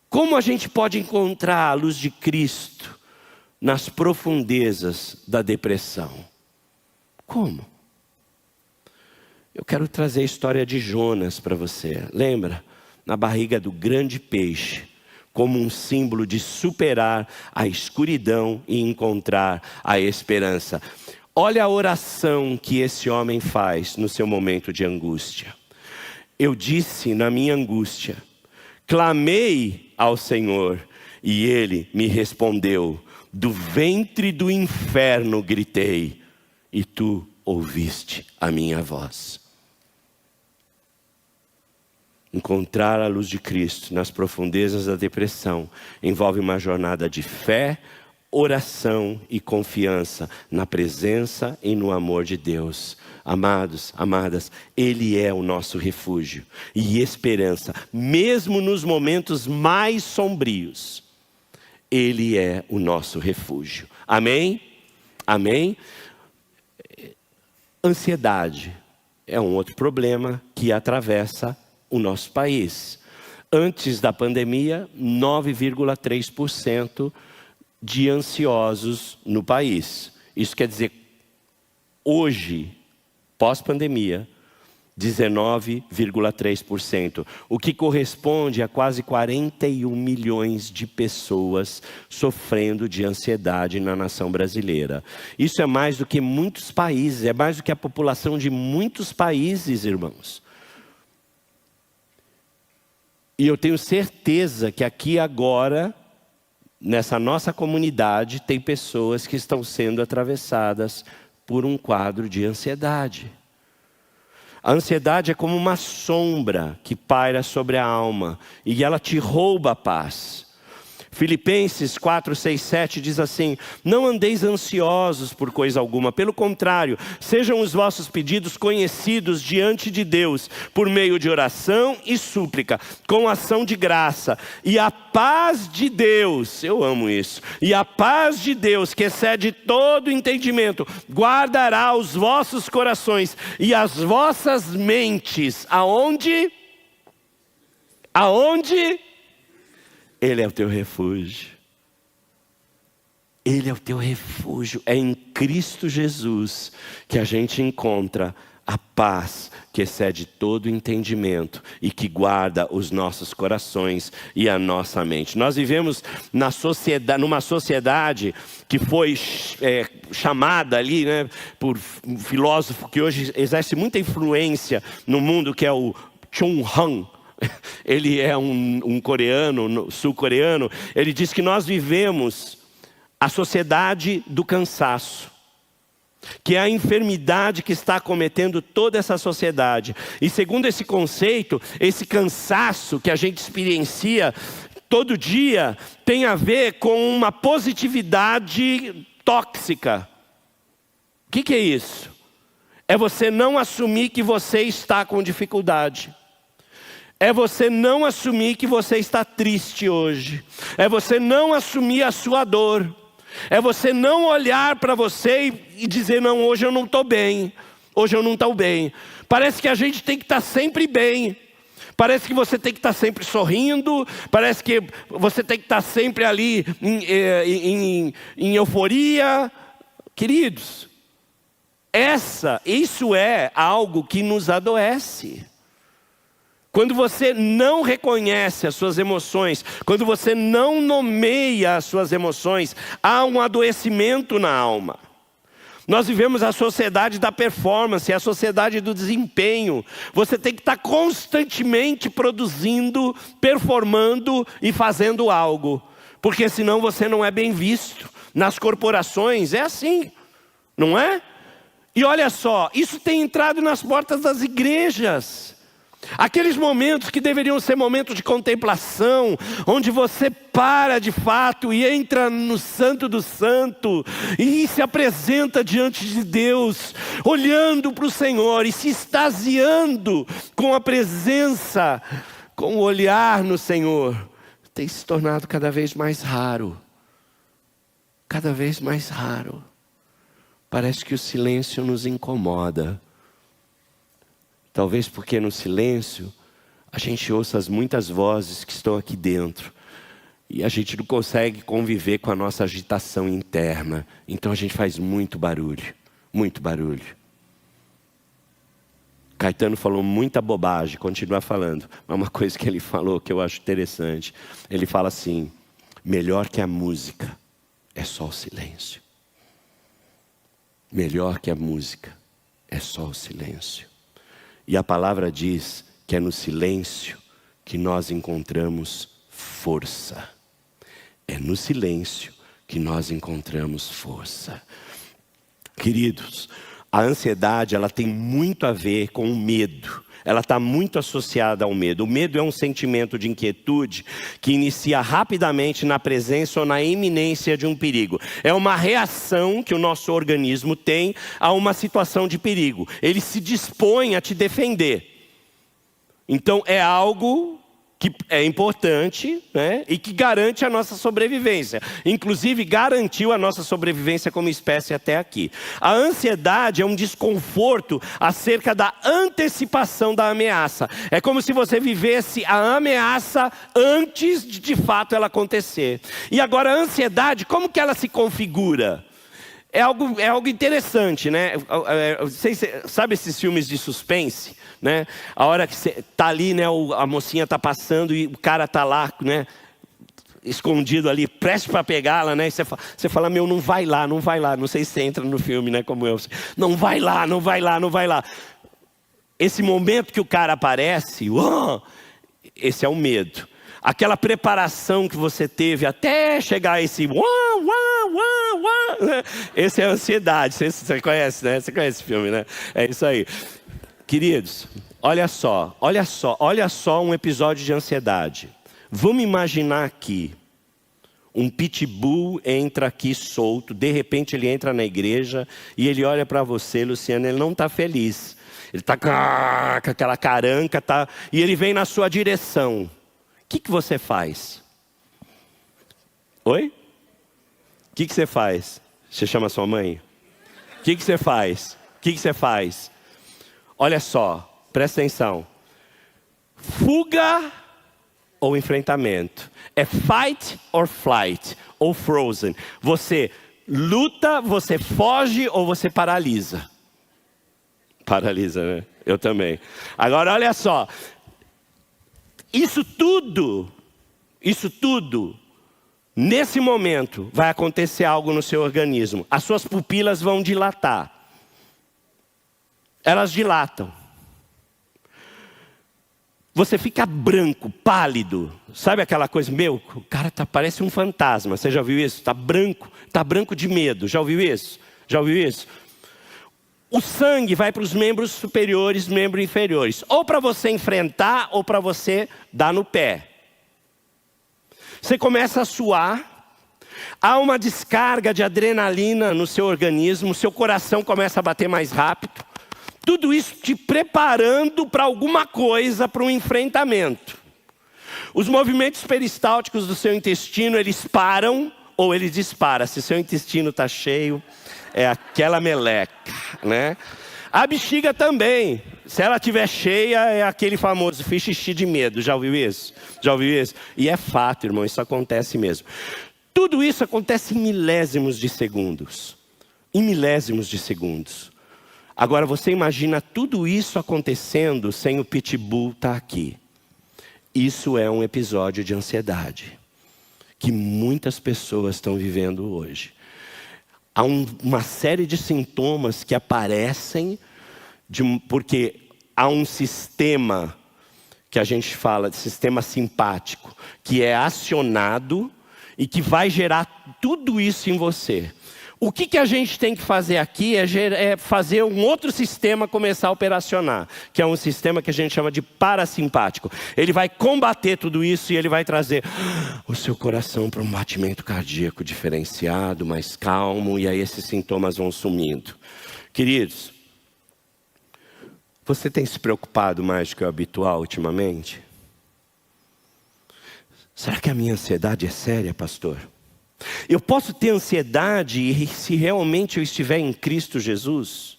Como a gente pode encontrar a luz de Cristo nas profundezas da depressão? Como? Eu quero trazer a história de Jonas para você. Lembra? Na barriga do grande peixe, como um símbolo de superar a escuridão e encontrar a esperança. Olha a oração que esse homem faz no seu momento de angústia. Eu disse na minha angústia, clamei ao Senhor e Ele me respondeu. Do ventre do inferno gritei e Tu ouviste a minha voz. Encontrar a luz de Cristo nas profundezas da depressão envolve uma jornada de fé, oração e confiança na presença e no amor de Deus. Amados, amadas, Ele é o nosso refúgio e esperança, mesmo nos momentos mais sombrios. Ele é o nosso refúgio. Amém? Amém? Ansiedade é um outro problema que atravessa o nosso país. Antes da pandemia, 9,3% de ansiosos no país. Isso quer dizer, hoje, pós-pandemia, 19,3%, o que corresponde a quase 41 milhões de pessoas sofrendo de ansiedade na nação brasileira. Isso é mais do que muitos países, é mais do que a população de muitos países, irmãos. E eu tenho certeza que aqui agora, nessa nossa comunidade, tem pessoas que estão sendo atravessadas por um quadro de ansiedade. A ansiedade é como uma sombra que paira sobre a alma e ela te rouba a paz. Filipenses 4, 6, 7 diz assim: não andeis ansiosos por coisa alguma, pelo contrário, sejam os vossos pedidos conhecidos diante de Deus, por meio de oração e súplica, com ação de graça. E a paz de Deus, eu amo isso, e a paz de Deus, que excede todo entendimento, guardará os vossos corações e as vossas mentes. Aonde? Aonde? Ele é o teu refúgio. Ele é o teu refúgio. É em Cristo Jesus que a gente encontra a paz que excede todo entendimento e que guarda os nossos corações e a nossa mente. Nós vivemos numa sociedade que foi chamada ali, né, por um filósofo que hoje exerce muita influência no mundo, que é o Chung Han. Ele é um coreano, sul-coreano. Ele diz que nós vivemos a sociedade do cansaço, que é a enfermidade que está acometendo toda essa sociedade. E segundo esse conceito, esse cansaço que a gente experiencia todo dia tem a ver com uma positividade tóxica. O que é isso? É você não assumir que você está com dificuldade. É você não assumir que você está triste hoje. É você não assumir a sua dor. É você não olhar para você e dizer, não, hoje eu não estou bem. Hoje eu não estou bem. Parece que a gente tem que estar sempre bem. Parece que você tem que estar sempre sorrindo. Parece que você tem que estar sempre ali em euforia. Queridos, isso é algo que nos adoece. Quando você não reconhece as suas emoções, quando você não nomeia as suas emoções, há um adoecimento na alma. Nós vivemos a sociedade da performance, a sociedade do desempenho. Você tem que estar constantemente produzindo, performando e fazendo algo. Porque senão você não é bem visto. Nas corporações é assim, não é? E olha só, isso tem entrado nas portas das igrejas. Aqueles momentos que deveriam ser momentos de contemplação, onde você para de fato e entra no Santo do Santo e se apresenta diante de Deus, olhando para o Senhor e se extasiando com a presença, com o olhar no Senhor, tem se tornado cada vez mais raro. Cada vez mais raro. Parece que o silêncio nos incomoda. Talvez porque no silêncio a gente ouça as muitas vozes que estão aqui dentro. E a gente não consegue conviver com a nossa agitação interna. Então a gente faz muito barulho. Muito barulho. Caetano falou muita bobagem, continua falando. Mas uma coisa que ele falou que eu acho interessante. Ele fala assim: melhor que a música é só o silêncio. Melhor que a música é só o silêncio. E a palavra diz que é no silêncio que nós encontramos força. É no silêncio que nós encontramos força. Queridos, a ansiedade, ela tem muito a ver com o medo. Ela está muito associada ao medo. O medo é um sentimento de inquietude que inicia rapidamente na presença ou na iminência de um perigo. É uma reação que o nosso organismo tem a uma situação de perigo. Ele se dispõe a te defender. Então é algo que é importante, né? E que garante a nossa sobrevivência. Inclusive garantiu a nossa sobrevivência como espécie até aqui. A ansiedade é um desconforto acerca da antecipação da ameaça. É como se você vivesse a ameaça antes de fato ela acontecer. E agora a ansiedade, como que ela se configura? É algo interessante, né? Sabe esses filmes de suspense? Né? A hora que você está ali, né, a mocinha está passando e o cara está lá, né, escondido ali, prestes para pegá-la, né? E você fala, meu, não vai lá, não vai lá. Não sei se você entra no filme, né, como eu. Não vai lá, não vai lá, não vai lá. Esse momento que o cara aparece, esse é o medo. Aquela preparação que você teve até chegar a esse esse é a ansiedade. Você conhece, né? Você conhece esse filme, né? É isso aí. Queridos, olha só um episódio de ansiedade. Vamos imaginar aqui, um pitbull entra aqui solto, de repente ele entra na igreja e ele olha para você, Luciano, ele não está feliz. Ele está com aquela caranca, e ele vem na sua direção. O que você faz? Oi? O que você faz? Você chama sua mãe? O que você faz? O que você faz? Olha só, presta atenção. Fuga ou enfrentamento. É fight or flight, ou frozen. Você luta, você foge ou você paralisa. Paralisa, né? Eu também. Agora olha só. Isso tudo, nesse momento vai acontecer algo no seu organismo. As suas pupilas vão dilatar. Elas dilatam. Você fica branco, pálido. Sabe aquela coisa, meu, o cara parece um fantasma. Você já viu isso? Está branco de medo. Já ouviu isso? Já ouviu isso? O sangue vai para os membros superiores, membros inferiores. Ou para você enfrentar, ou para você dar no pé. Você começa a suar. Há uma descarga de adrenalina no seu organismo. Seu coração começa a bater mais rápido. Tudo isso te preparando para alguma coisa, para um enfrentamento. Os movimentos peristálticos do seu intestino, eles param ou eles disparam. Se seu intestino está cheio, é aquela meleca, né? A bexiga também. Se ela estiver cheia, é aquele famoso fiz xixi de medo. Já ouviu isso? Já ouviu isso? E é fato, irmão, isso acontece mesmo. Tudo isso acontece em milésimos de segundos. Em milésimos de segundos. Agora você imagina tudo isso acontecendo sem o pitbull estar aqui. Isso é um episódio de ansiedade que muitas pessoas estão vivendo hoje. há uma série de sintomas que aparecem, porque há um sistema que a gente fala de sistema simpático, que é acionado e que vai gerar tudo isso em você. O que a gente tem que fazer aqui é fazer um outro sistema começar a operacionar, que é um sistema que a gente chama de parasimpático. Ele vai combater tudo isso e ele vai trazer o seu coração para um batimento cardíaco diferenciado, mais calmo, e aí esses sintomas vão sumindo. Queridos, você tem se preocupado mais do que o habitual ultimamente? Será que a minha ansiedade é séria, pastor? Eu posso ter ansiedade e se realmente eu estiver em Cristo Jesus?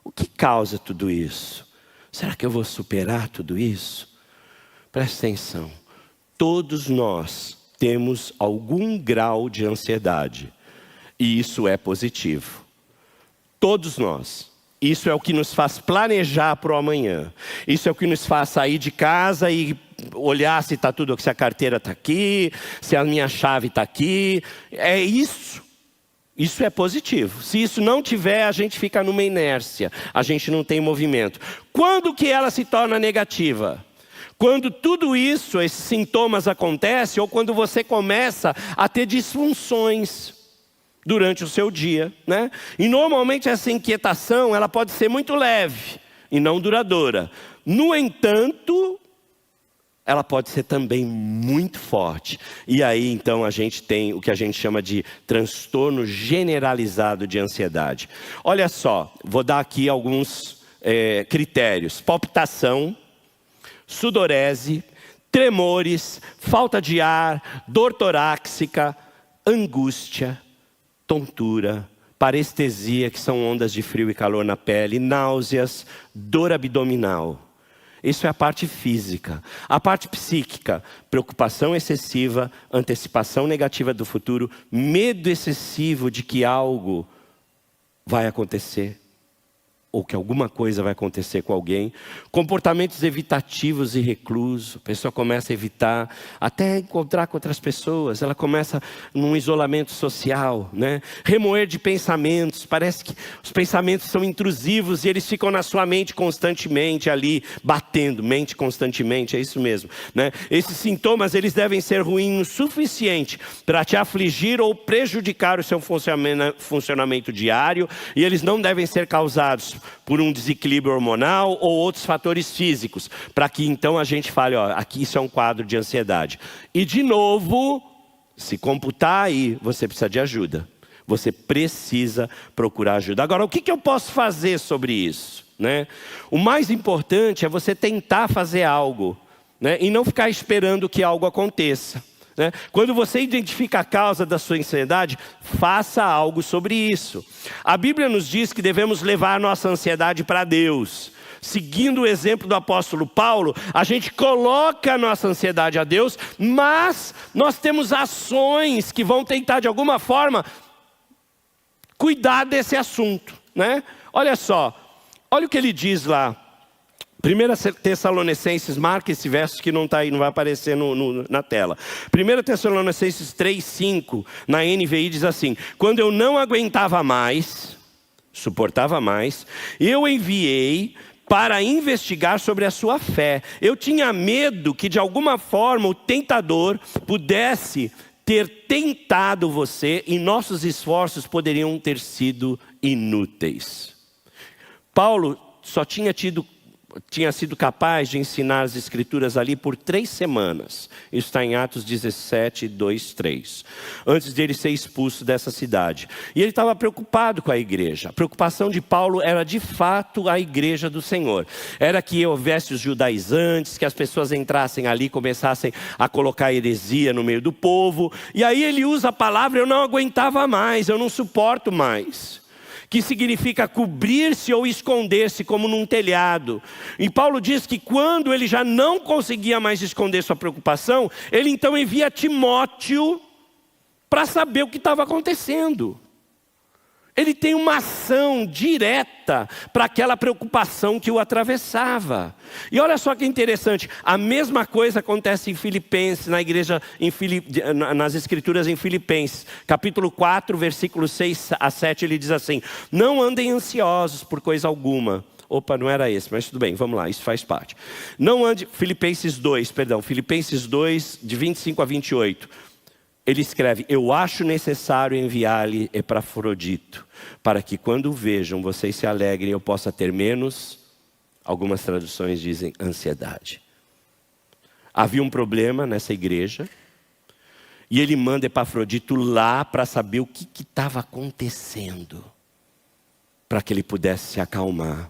O que causa tudo isso? Será que eu vou superar tudo isso? Presta atenção. Todos nós temos algum grau de ansiedade. E isso é positivo. Todos nós. Isso é o que nos faz planejar para o amanhã. Isso é o que nos faz sair de casa e olhar se está tudo, se a carteira está aqui, se a minha chave está aqui. É isso. Isso é positivo. Se isso não tiver, a gente fica numa inércia. A gente não tem movimento. Quando que ela se torna negativa? Quando tudo isso, esses sintomas acontecem, ou quando você começa a ter disfunções durante o seu dia, né? E normalmente essa inquietação, ela pode ser muito leve e não duradoura. No entanto, ela pode ser também muito forte. E aí então a gente tem o que a gente chama de transtorno generalizado de ansiedade. Olha só, vou dar aqui alguns critérios: palpitação, sudorese, tremores, falta de ar, dor torácica, angústia, tontura, parestesia, que são ondas de frio e calor na pele, náuseas, dor abdominal. Isso é a parte física. A parte psíquica: preocupação excessiva, antecipação negativa do futuro, medo excessivo de que algo vai acontecer, ou que alguma coisa vai acontecer com alguém. Comportamentos evitativos e reclusos. A pessoa começa a evitar até encontrar com outras pessoas. Ela começa num isolamento social, né? Remoer de pensamentos. Parece que os pensamentos são intrusivos e eles ficam na sua mente constantemente ali, batendo, mente constantemente, é isso mesmo, né? Esses sintomas, eles devem ser ruins o suficiente para te afligir ou prejudicar o seu funcionamento diário, e eles não devem ser causados por um desequilíbrio hormonal ou outros fatores físicos, para que então a gente fale, ó, aqui isso é um quadro de ansiedade. E de novo, se computar aí, você precisa de ajuda. Você precisa procurar ajuda. Agora, o que eu posso fazer sobre isso, né? O mais importante é você tentar fazer algo, né? E não ficar esperando que algo aconteça, né? Quando você identifica a causa da sua ansiedade, faça algo sobre isso. A Bíblia nos diz que devemos levar a nossa ansiedade para Deus. Seguindo o exemplo do apóstolo Paulo, a gente coloca a nossa ansiedade a Deus, mas nós temos ações que vão tentar de alguma forma cuidar desse assunto, né? Olha só, olha o que ele diz lá. 1 Tessalonicenses, marca esse verso que não está aí, não vai aparecer na tela. 1 Tessalonicenses 3:5, na NVI diz assim: quando eu não aguentava mais, suportava mais, eu enviei para investigar sobre a sua fé. Eu tinha medo que de alguma forma o tentador pudesse ter tentado você e nossos esforços poderiam ter sido inúteis. Paulo só tinha sido capaz de ensinar as escrituras ali por 3 semanas. Isso está em Atos 17, 2, 3. Antes dele ser expulso dessa cidade. E ele estava preocupado com a igreja. A preocupação de Paulo era de fato a igreja do Senhor. Era que houvesse os judaizantes, que as pessoas entrassem ali e começassem a colocar heresia no meio do povo. E aí ele usa a palavra: eu não aguentava mais, eu não suporto mais. Que significa cobrir-se ou esconder-se como num telhado. E Paulo diz que quando ele já não conseguia mais esconder sua preocupação, ele então envia Timóteo para saber o que estava acontecendo. Ele tem uma ação direta para aquela preocupação que o atravessava. E olha só que interessante, a mesma coisa acontece em Filipenses, na igreja, nas escrituras em Filipenses. Capítulo 4, versículos 6 a 7, ele diz assim: não andem ansiosos por coisa alguma. Opa, não era esse, mas tudo bem, vamos lá, isso faz parte. Filipenses 2, de 25 a 28. Ele escreve: eu acho necessário enviar-lhe Epafrodito, para que quando o vejam, vocês se alegrem e eu possa ter menos, algumas traduções dizem, ansiedade. Havia um problema nessa igreja, e ele manda Epafrodito lá para saber o que estava acontecendo, para que ele pudesse se acalmar.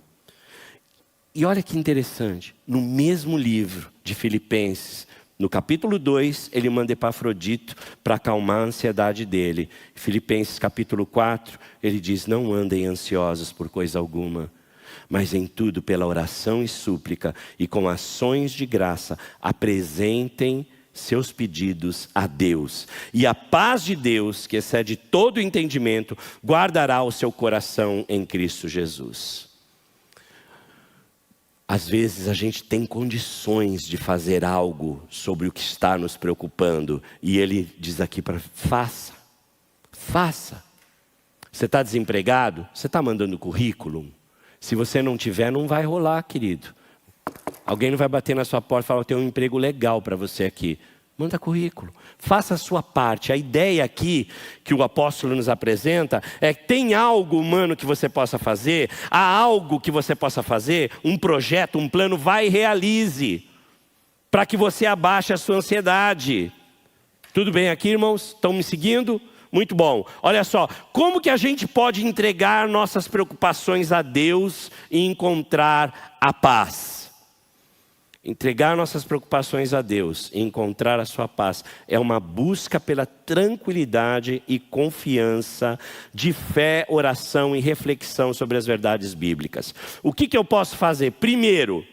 E olha que interessante, no mesmo livro de Filipenses, no capítulo 2, ele manda Epafrodito para acalmar a ansiedade dele. Filipenses capítulo 4, ele diz: não andem ansiosos por coisa alguma, mas em tudo pela oração e súplica e com ações de graça, apresentem seus pedidos a Deus. E a paz de Deus, que excede todo o entendimento, guardará o seu coração em Cristo Jesus. Às vezes a gente tem condições de fazer algo sobre o que está nos preocupando. E ele diz aqui para faça. Você está desempregado? Você está mandando currículo? Se você não tiver, não vai rolar, querido. Alguém não vai bater na sua porta e falar: eu tenho um emprego legal para você aqui. Manda currículo, faça a sua parte. A ideia aqui que o apóstolo nos apresenta é que tem algo humano que você possa fazer, há algo que você possa fazer, um projeto, um plano, vai e realize, para que você abaixe a sua ansiedade. Tudo bem aqui, irmãos? Estão me seguindo? Muito bom. Olha só, como que a gente pode entregar nossas preocupações a Deus e encontrar a paz? Entregar nossas preocupações a Deus e encontrar a sua paz é uma busca pela tranquilidade e confiança de fé, oração e reflexão sobre as verdades bíblicas. O que eu posso fazer? Primeiro,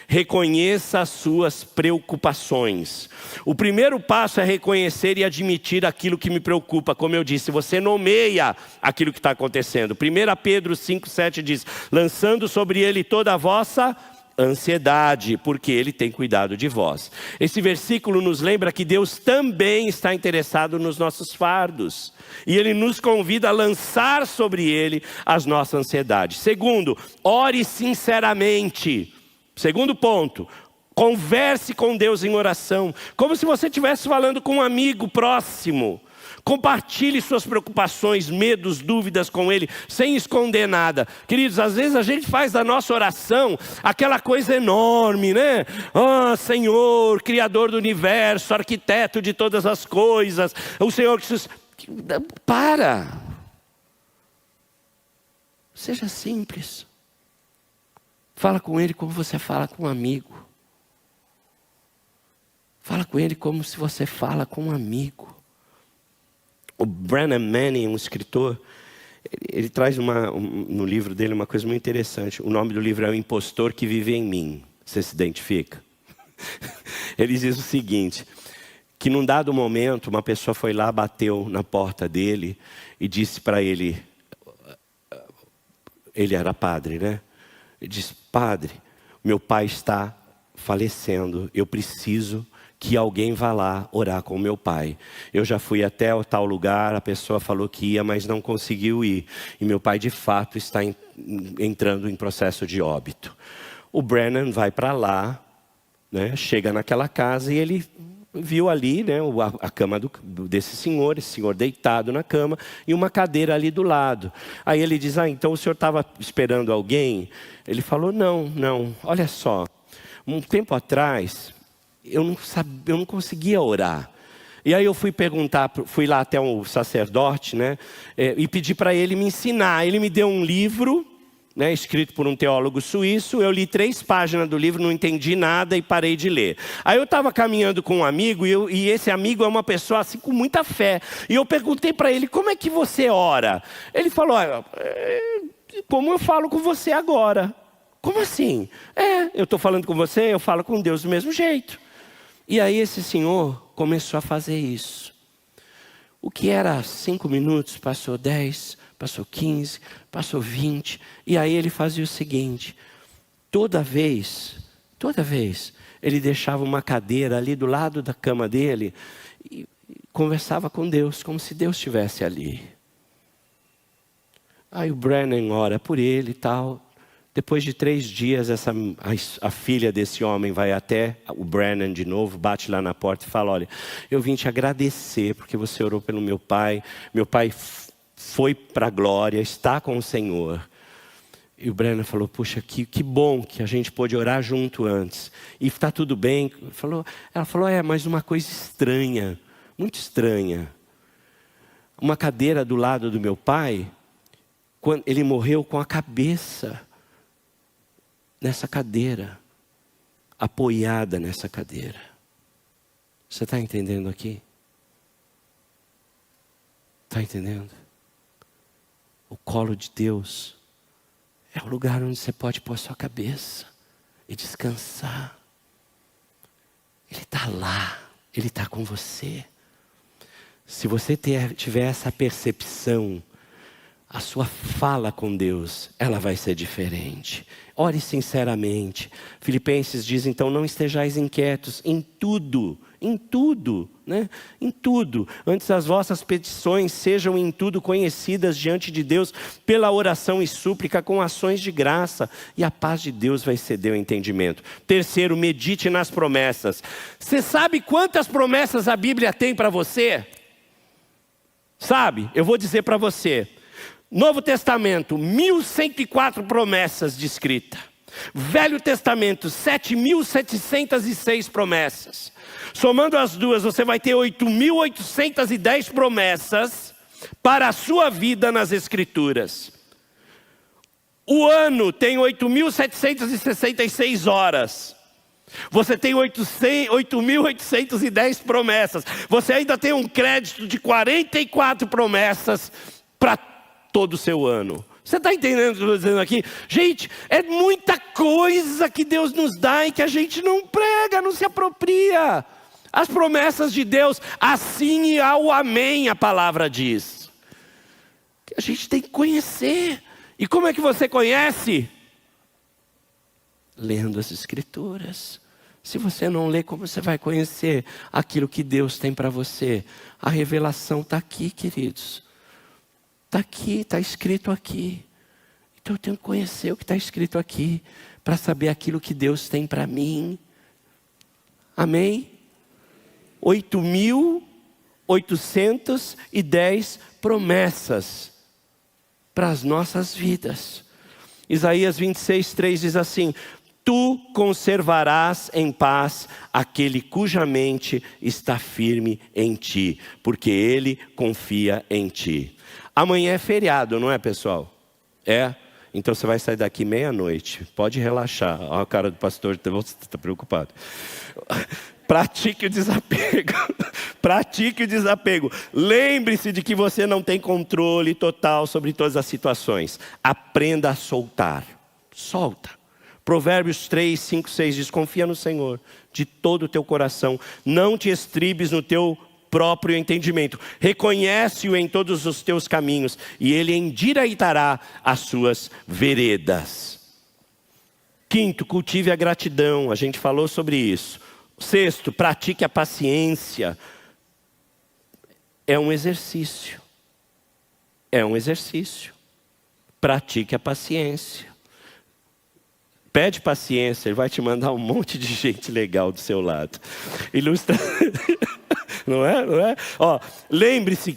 reconheça as suas preocupações. O primeiro passo é reconhecer e admitir aquilo que me preocupa. Como eu disse, você nomeia aquilo que está acontecendo. 1 Pedro 5,7 diz: lançando sobre ele toda a vossa ansiedade, porque ele tem cuidado de vós. Esse versículo nos lembra que Deus também está interessado nos nossos fardos, e ele nos convida a lançar sobre ele as nossas ansiedades. Segundo, ore sinceramente. Segundo ponto, converse com Deus em oração, como se você estivesse falando com um amigo próximo. Compartilhe suas preocupações, medos, dúvidas com Ele, sem esconder nada. Queridos, às vezes a gente faz da nossa oração aquela coisa enorme, né? Ah, Senhor, Criador do universo, arquiteto de todas as coisas, o Senhor que... Para! Seja simples. Fala com Ele como você fala com um amigo. Fala com Ele como se você fala com um amigo. O Brennan Manning, um escritor, ele traz no livro dele uma coisa muito interessante. O nome do livro é O Impostor que Vive em Mim. Você se identifica? Ele diz o seguinte, que num dado momento uma pessoa foi lá, bateu na porta dele e disse para ele, ele era padre, né? Ele disse: padre, meu pai está falecendo, eu preciso que alguém vá lá orar com o meu pai. Eu já fui até o tal lugar, a pessoa falou que ia, mas não conseguiu ir. E meu pai de fato está entrando em processo de óbito. O Brennan vai para lá, né, chega naquela casa e ele viu ali, né, a cama desse senhor, esse senhor deitado na cama e uma cadeira ali do lado. Aí ele diz: então o senhor estava esperando alguém? Ele falou: não, olha só, um tempo atrás eu não conseguia orar. E aí eu fui lá até um sacerdote, né, e pedi para ele me ensinar. Ele me deu um livro, né, escrito por um teólogo suíço. Eu li 3 páginas do livro, não entendi nada e parei de ler. Aí eu estava caminhando com um amigo e esse amigo é uma pessoa assim com muita fé. E eu perguntei para ele: como é que você ora? Ele falou: como eu falo com você agora. Como assim? Eu estou falando com você, eu falo com Deus do mesmo jeito. E aí esse senhor começou a fazer isso. O que era 5 minutos, passou 10, passou 15, passou 20. E aí ele fazia o seguinte: toda vez, ele deixava uma cadeira ali do lado da cama dele e conversava com Deus, como se Deus estivesse ali. Aí o Brennan ora por ele e tal. Depois de 3 dias, a filha desse homem vai até o Brennan de novo, bate lá na porta e fala: olha, eu vim te agradecer porque você orou pelo meu pai. Meu pai foi para a glória, está com o Senhor. E o Brennan falou: puxa, que bom que a gente pôde orar junto antes. E está tudo bem. Ela falou: mas uma coisa estranha, muito estranha. Uma cadeira do lado do meu pai, quando ele morreu com a cabeça nessa cadeira, apoiada nessa cadeira. Você está entendendo aqui? Está entendendo? O colo de Deus é o lugar onde você pode pôr sua cabeça e descansar. Ele está lá, Ele está com você. Se você tiver essa percepção, a sua fala com Deus, ela vai ser diferente. Ore sinceramente. Filipenses diz então: não estejais inquietos em tudo, né? Em tudo. Antes as vossas petições sejam em tudo conhecidas diante de Deus pela oração e súplica com ações de graça. E a paz de Deus vai ceder o entendimento. Terceiro, medite nas promessas. Você sabe quantas promessas a Bíblia tem para você? Sabe? Eu vou dizer para você. Novo Testamento, 1.104 promessas descritas. Velho Testamento, 7.706 promessas. Somando as duas, você vai ter 8.810 promessas para a sua vida nas Escrituras. O ano tem 8.766 horas. Você tem 8.810 promessas. Você ainda tem um crédito de 44 promessas para todo o seu ano. Você está entendendo o que eu estou dizendo aqui? Gente, é muita coisa que Deus nos dá e que a gente não prega, não se apropria. As promessas de Deus, assim e ao amém, a palavra diz. A gente tem que conhecer. E como é que você conhece? Lendo as Escrituras. Se você não lê, como você vai conhecer aquilo que Deus tem para você? A revelação está aqui, queridos. Está aqui, está escrito aqui. Então eu tenho que conhecer o que está escrito aqui, para saber aquilo que Deus tem para mim. Amém? 8.810 promessas para as nossas vidas. Isaías 26:3 diz assim: tu conservarás em paz aquele cuja mente está firme em ti, porque ele confia em ti. Amanhã é feriado, não é, pessoal? É? Então você vai sair daqui meia-noite. Pode relaxar. Olha a cara do pastor, você está preocupado. Pratique o desapego. Pratique o desapego. Lembre-se de que você não tem controle total sobre todas as situações. Aprenda a soltar. Solta. Provérbios 3, 5, 6 diz: confia no Senhor de todo o teu coração. Não te estribes no teu próprio entendimento. Reconhece-o em todos os teus caminhos e ele endireitará as suas veredas. Quinto, cultive a gratidão. A gente falou sobre isso. Sexto, pratique a paciência. É um exercício. É um exercício. Pratique a paciência. Pede paciência, ele vai te mandar um monte de gente legal do seu lado. Ilustra... Não é? Não é? Ó, lembre-se,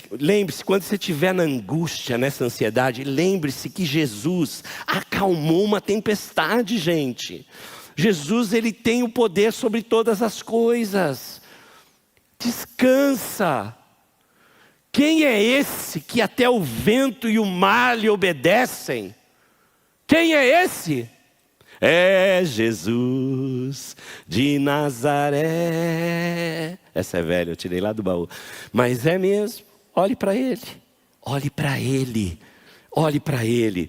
quando você estiver na angústia, nessa ansiedade, lembre-se que Jesus acalmou uma tempestade, gente. Jesus, ele tem o poder sobre todas as coisas. Descansa. Quem é esse que até o vento e o mar lhe obedecem? Quem é esse? É Jesus de Nazaré. Essa é velha, eu tirei lá do baú. Mas é mesmo, olhe para Ele. Olhe para Ele. Olhe para Ele.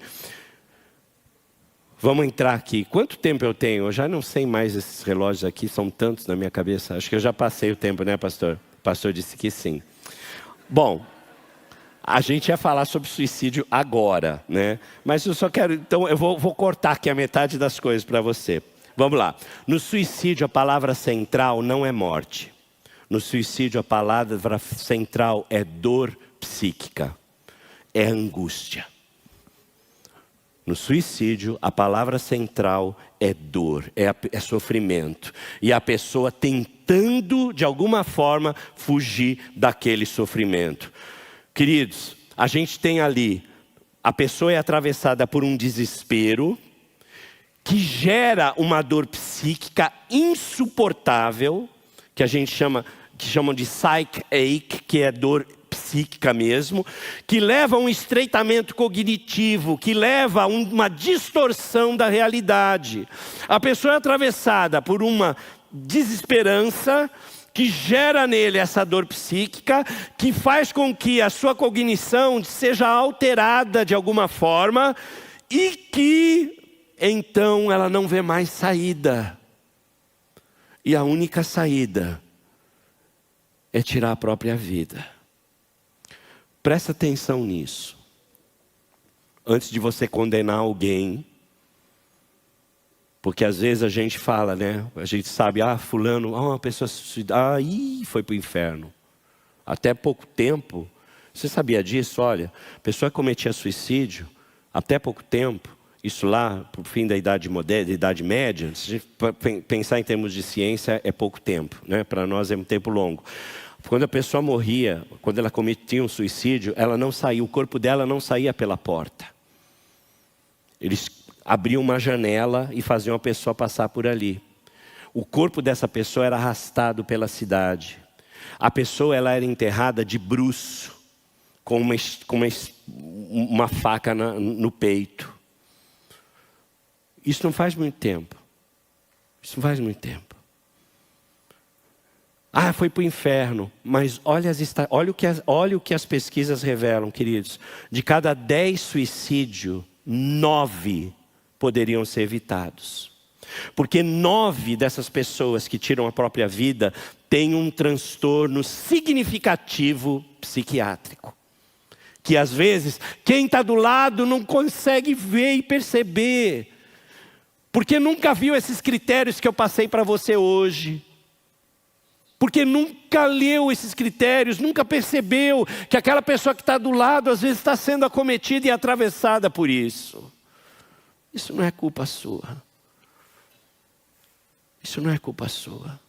Vamos entrar aqui. Quanto tempo eu tenho? Eu já não sei mais esses relógios aqui, são tantos na minha cabeça. Acho que eu já passei o tempo, né, pastor? O pastor disse que sim. Bom, A gente ia falar sobre suicídio agora, né? Mas eu só quero, então eu vou cortar aqui a metade das coisas para você. Vamos lá. No suicídio a palavra central não é morte. No suicídio a palavra central é dor psíquica, é angústia. No suicídio, a palavra central é dor, é sofrimento. E a pessoa tentando, de alguma forma, fugir daquele sofrimento. Queridos, a gente tem ali, a pessoa é atravessada por um desespero, que gera uma dor psíquica insuportável, que a gente chamam de psych ache, que é dor psíquica mesmo, que leva a um estreitamento cognitivo, que leva a uma distorção da realidade. A pessoa é atravessada por uma desesperança que gera nele essa dor psíquica, que faz com que a sua cognição seja alterada de alguma forma e que então ela não vê mais saída. E a única saída é tirar a própria vida. Presta atenção nisso. Antes de você condenar alguém, porque às vezes a gente fala, né? A gente sabe, fulano, uma pessoa se suicidou, foi para o inferno. Até pouco tempo, você sabia disso? Olha, a pessoa cometia suicídio, até pouco tempo, isso lá, para o fim da idade moderna, da idade média, se a gente pensar em termos de ciência, é pouco tempo, né? Para nós é um tempo longo. Quando a pessoa morria, quando ela cometia um suicídio, ela não saía, o corpo dela não saía pela porta. Eles abriam uma janela e faziam a pessoa passar por ali. O corpo dessa pessoa era arrastado pela cidade. A pessoa ela era enterrada de bruço, com uma faca no peito. Isso não faz muito tempo. Isso não faz muito tempo. Foi para o inferno. Mas olha o que as pesquisas revelam, queridos. De cada 10 suicídios, 9 poderiam ser evitados. Porque 9 dessas pessoas que tiram a própria vida têm um transtorno significativo psiquiátrico. Que às vezes, quem está do lado não consegue ver e perceber. Porque nunca viu esses critérios que eu passei para você hoje. Porque nunca leu esses critérios, nunca percebeu que aquela pessoa que está do lado, às vezes está sendo acometida e atravessada por isso. Isso não é culpa sua. Isso não é culpa sua.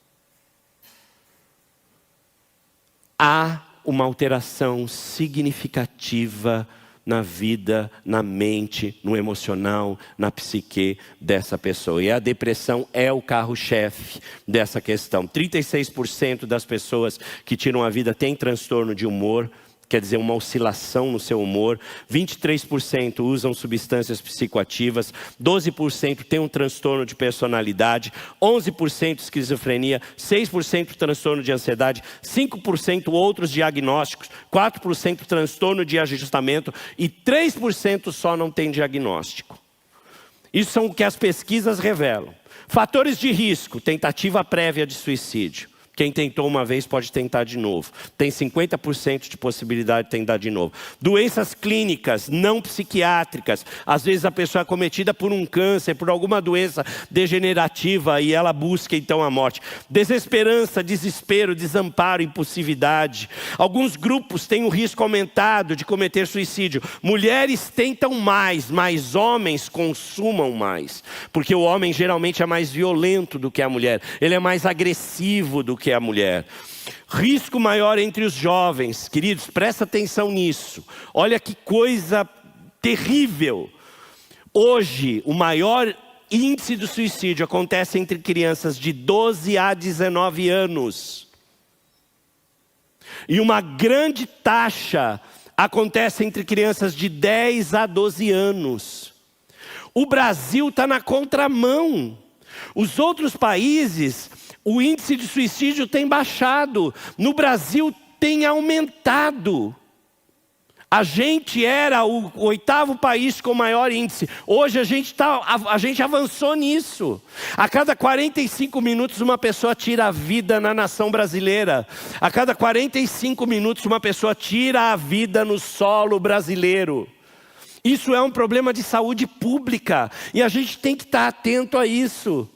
Há uma alteração significativa na vida, na mente, no emocional, na psique dessa pessoa. E a depressão é o carro-chefe dessa questão. 36% das pessoas que tiram a vida têm transtorno de humor, quer dizer, uma oscilação no seu humor. 23% usam substâncias psicoativas. 12% têm um transtorno de personalidade. 11% esquizofrenia. 6% transtorno de ansiedade. 5% outros diagnósticos. 4% transtorno de ajustamento. E 3% só não tem diagnóstico. Isso são o que as pesquisas revelam. Fatores de risco: tentativa prévia de suicídio. Quem tentou uma vez pode tentar de novo. Tem 50% de possibilidade de tentar de novo. Doenças clínicas, não psiquiátricas. Às vezes a pessoa é acometida por um câncer, por alguma doença degenerativa e ela busca então a morte. Desesperança, desespero, desamparo, impulsividade. Alguns grupos têm o risco aumentado de cometer suicídio. Mulheres tentam mais, mas homens consumam mais. Porque o homem geralmente é mais violento do que a mulher. Ele é mais agressivo do que a mulher. Risco maior entre os jovens. Queridos, presta atenção nisso. Olha que coisa terrível. Hoje, o maior índice de suicídio acontece entre crianças de 12 a 19 anos. E uma grande taxa acontece entre crianças de 10 a 12 anos. O Brasil está na contramão. Os outros países, o índice de suicídio tem baixado. No Brasil tem aumentado. A gente era o 8º país com maior índice. Hoje a gente avançou nisso. A cada 45 minutos uma pessoa tira a vida na nação brasileira. A cada 45 minutos uma pessoa tira a vida no solo brasileiro. Isso é um problema de saúde pública. E a gente tem que estar atento a isso.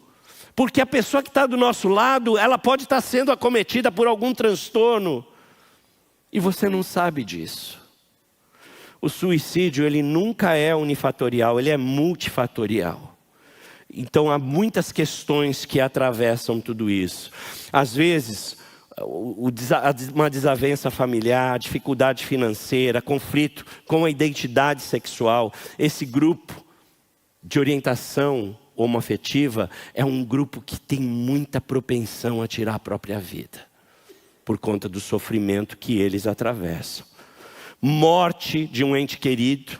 Porque a pessoa que está do nosso lado, ela pode estar sendo acometida por algum transtorno. E você não sabe disso. O suicídio, ele nunca é unifatorial, ele é multifatorial. Então há muitas questões que atravessam tudo isso. Às vezes, uma desavença familiar, dificuldade financeira, conflito com a identidade sexual. Esse grupo de orientação homoafetiva é um grupo que tem muita propensão a tirar a própria vida, por conta do sofrimento que eles atravessam. Morte de um ente querido,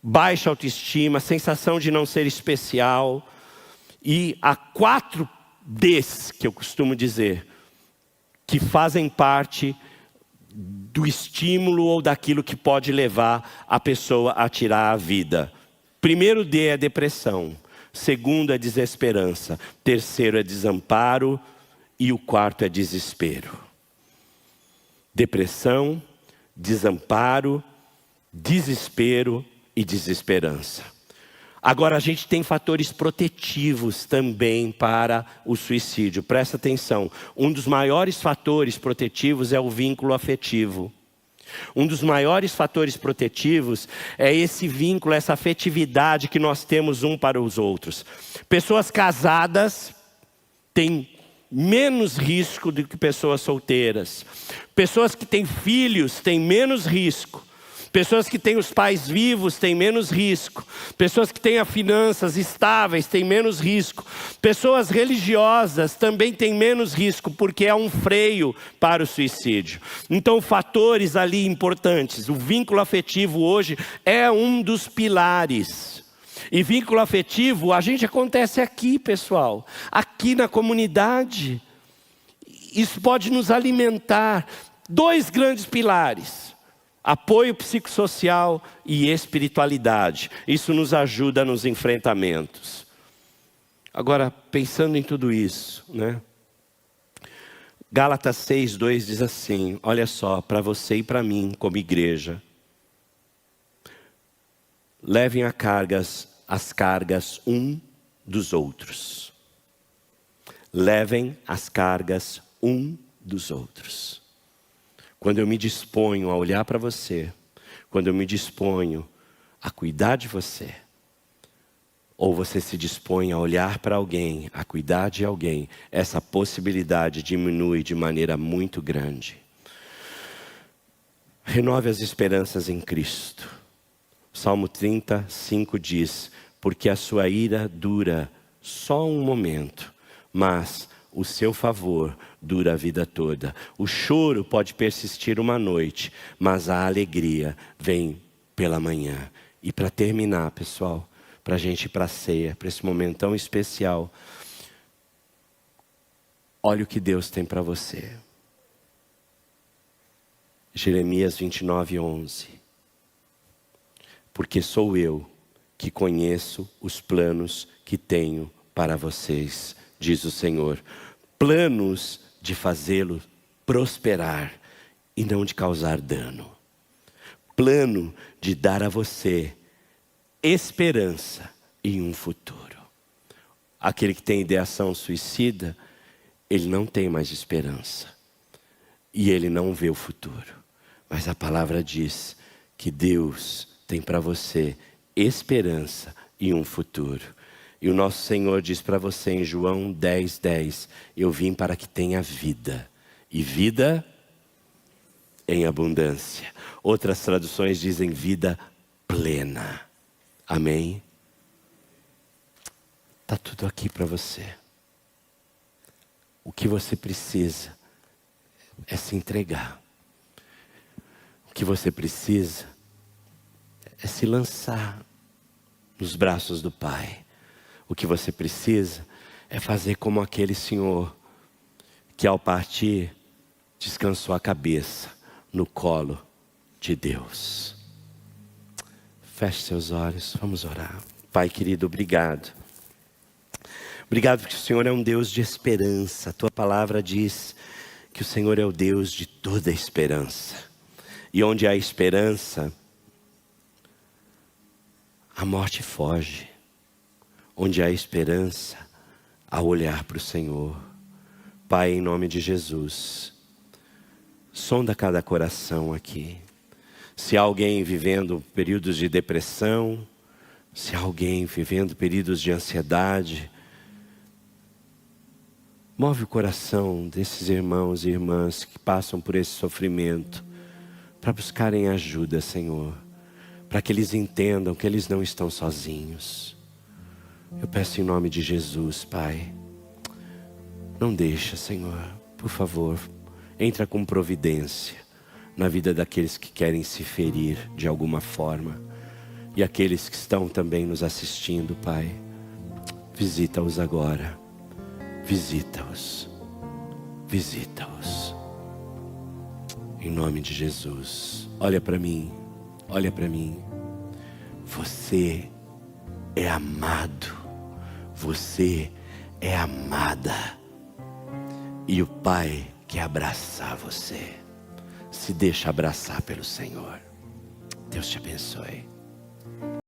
baixa autoestima, sensação de não ser especial. E há 4 Ds, que eu costumo dizer, que fazem parte do estímulo ou daquilo que pode levar a pessoa a tirar a vida. Primeiro D é depressão, segundo é desesperança, terceiro é desamparo e o 4º é desespero. Depressão, desamparo, desespero e desesperança. Agora a gente tem fatores protetivos também para o suicídio. Presta atenção, um dos maiores fatores protetivos é o vínculo afetivo. Um dos maiores fatores protetivos é esse vínculo, essa afetividade que nós temos um para os outros. Pessoas casadas têm menos risco do que pessoas solteiras. Pessoas que têm filhos têm menos risco. Pessoas que têm os pais vivos têm menos risco. Pessoas que têm as finanças estáveis têm menos risco. Pessoas religiosas também têm menos risco, porque é um freio para o suicídio. Então, fatores ali importantes. O vínculo afetivo hoje é um dos pilares. E vínculo afetivo, a gente acontece aqui, pessoal. Aqui na comunidade. Isso pode nos alimentar. 2 grandes pilares. Apoio psicossocial e espiritualidade. Isso nos ajuda nos enfrentamentos. Agora, pensando em tudo isso, né? Gálatas 6:2 diz assim, olha só, para você e para mim, como igreja. Levem as cargas um dos outros. Levem as cargas um dos outros. Quando eu me disponho a olhar para você, quando eu me disponho a cuidar de você, ou você se dispõe a olhar para alguém, a cuidar de alguém, essa possibilidade diminui de maneira muito grande. Renove as esperanças em Cristo. Salmo 35 diz, porque a sua ira dura só um momento, mas o seu favor dura a vida toda. O choro pode persistir uma noite, mas a alegria vem pela manhã. E para terminar, pessoal, para a gente ir para a ceia, para esse momento tão especial, olha o que Deus tem para você. Jeremias 29:11. Porque sou eu que conheço os planos que tenho para vocês, diz o Senhor. Planos de fazê-lo prosperar e não de causar dano. Plano de dar a você esperança e um futuro. Aquele que tem ideação suicida, ele não tem mais esperança. E ele não vê o futuro. Mas a palavra diz que Deus tem para você esperança e um futuro. E o nosso Senhor diz para você em João 10:10, eu vim para que tenha vida, e vida em abundância. Outras traduções dizem vida plena. Amém? Está tudo aqui para você. O que você precisa é se entregar. O que você precisa é se lançar nos braços do Pai. O que você precisa é fazer como aquele senhor que ao partir descansou a cabeça no colo de Deus. Feche seus olhos, vamos orar. Pai querido, obrigado. Obrigado porque o Senhor é um Deus de esperança. A tua palavra diz que o Senhor é o Deus de toda esperança. E onde há esperança, a morte foge. Onde há esperança, há olhar para o Senhor. Pai, em nome de Jesus, sonda cada coração aqui. Se há alguém vivendo períodos de depressão, se há alguém vivendo períodos de ansiedade, move o coração desses irmãos e irmãs que passam por esse sofrimento, para buscarem ajuda, Senhor, para que eles entendam que eles não estão sozinhos. Eu peço em nome de Jesus, Pai, não deixa, Senhor, por favor, entra com providência na vida daqueles que querem se ferir de alguma forma, e aqueles que estão também nos assistindo, Pai, visita-os agora, visita-os, visita-os, em nome de Jesus. Olha para mim, olha para mim, você é amado, você é amada, e o Pai quer abraçar você. Se deixa abraçar pelo Senhor. Deus te abençoe.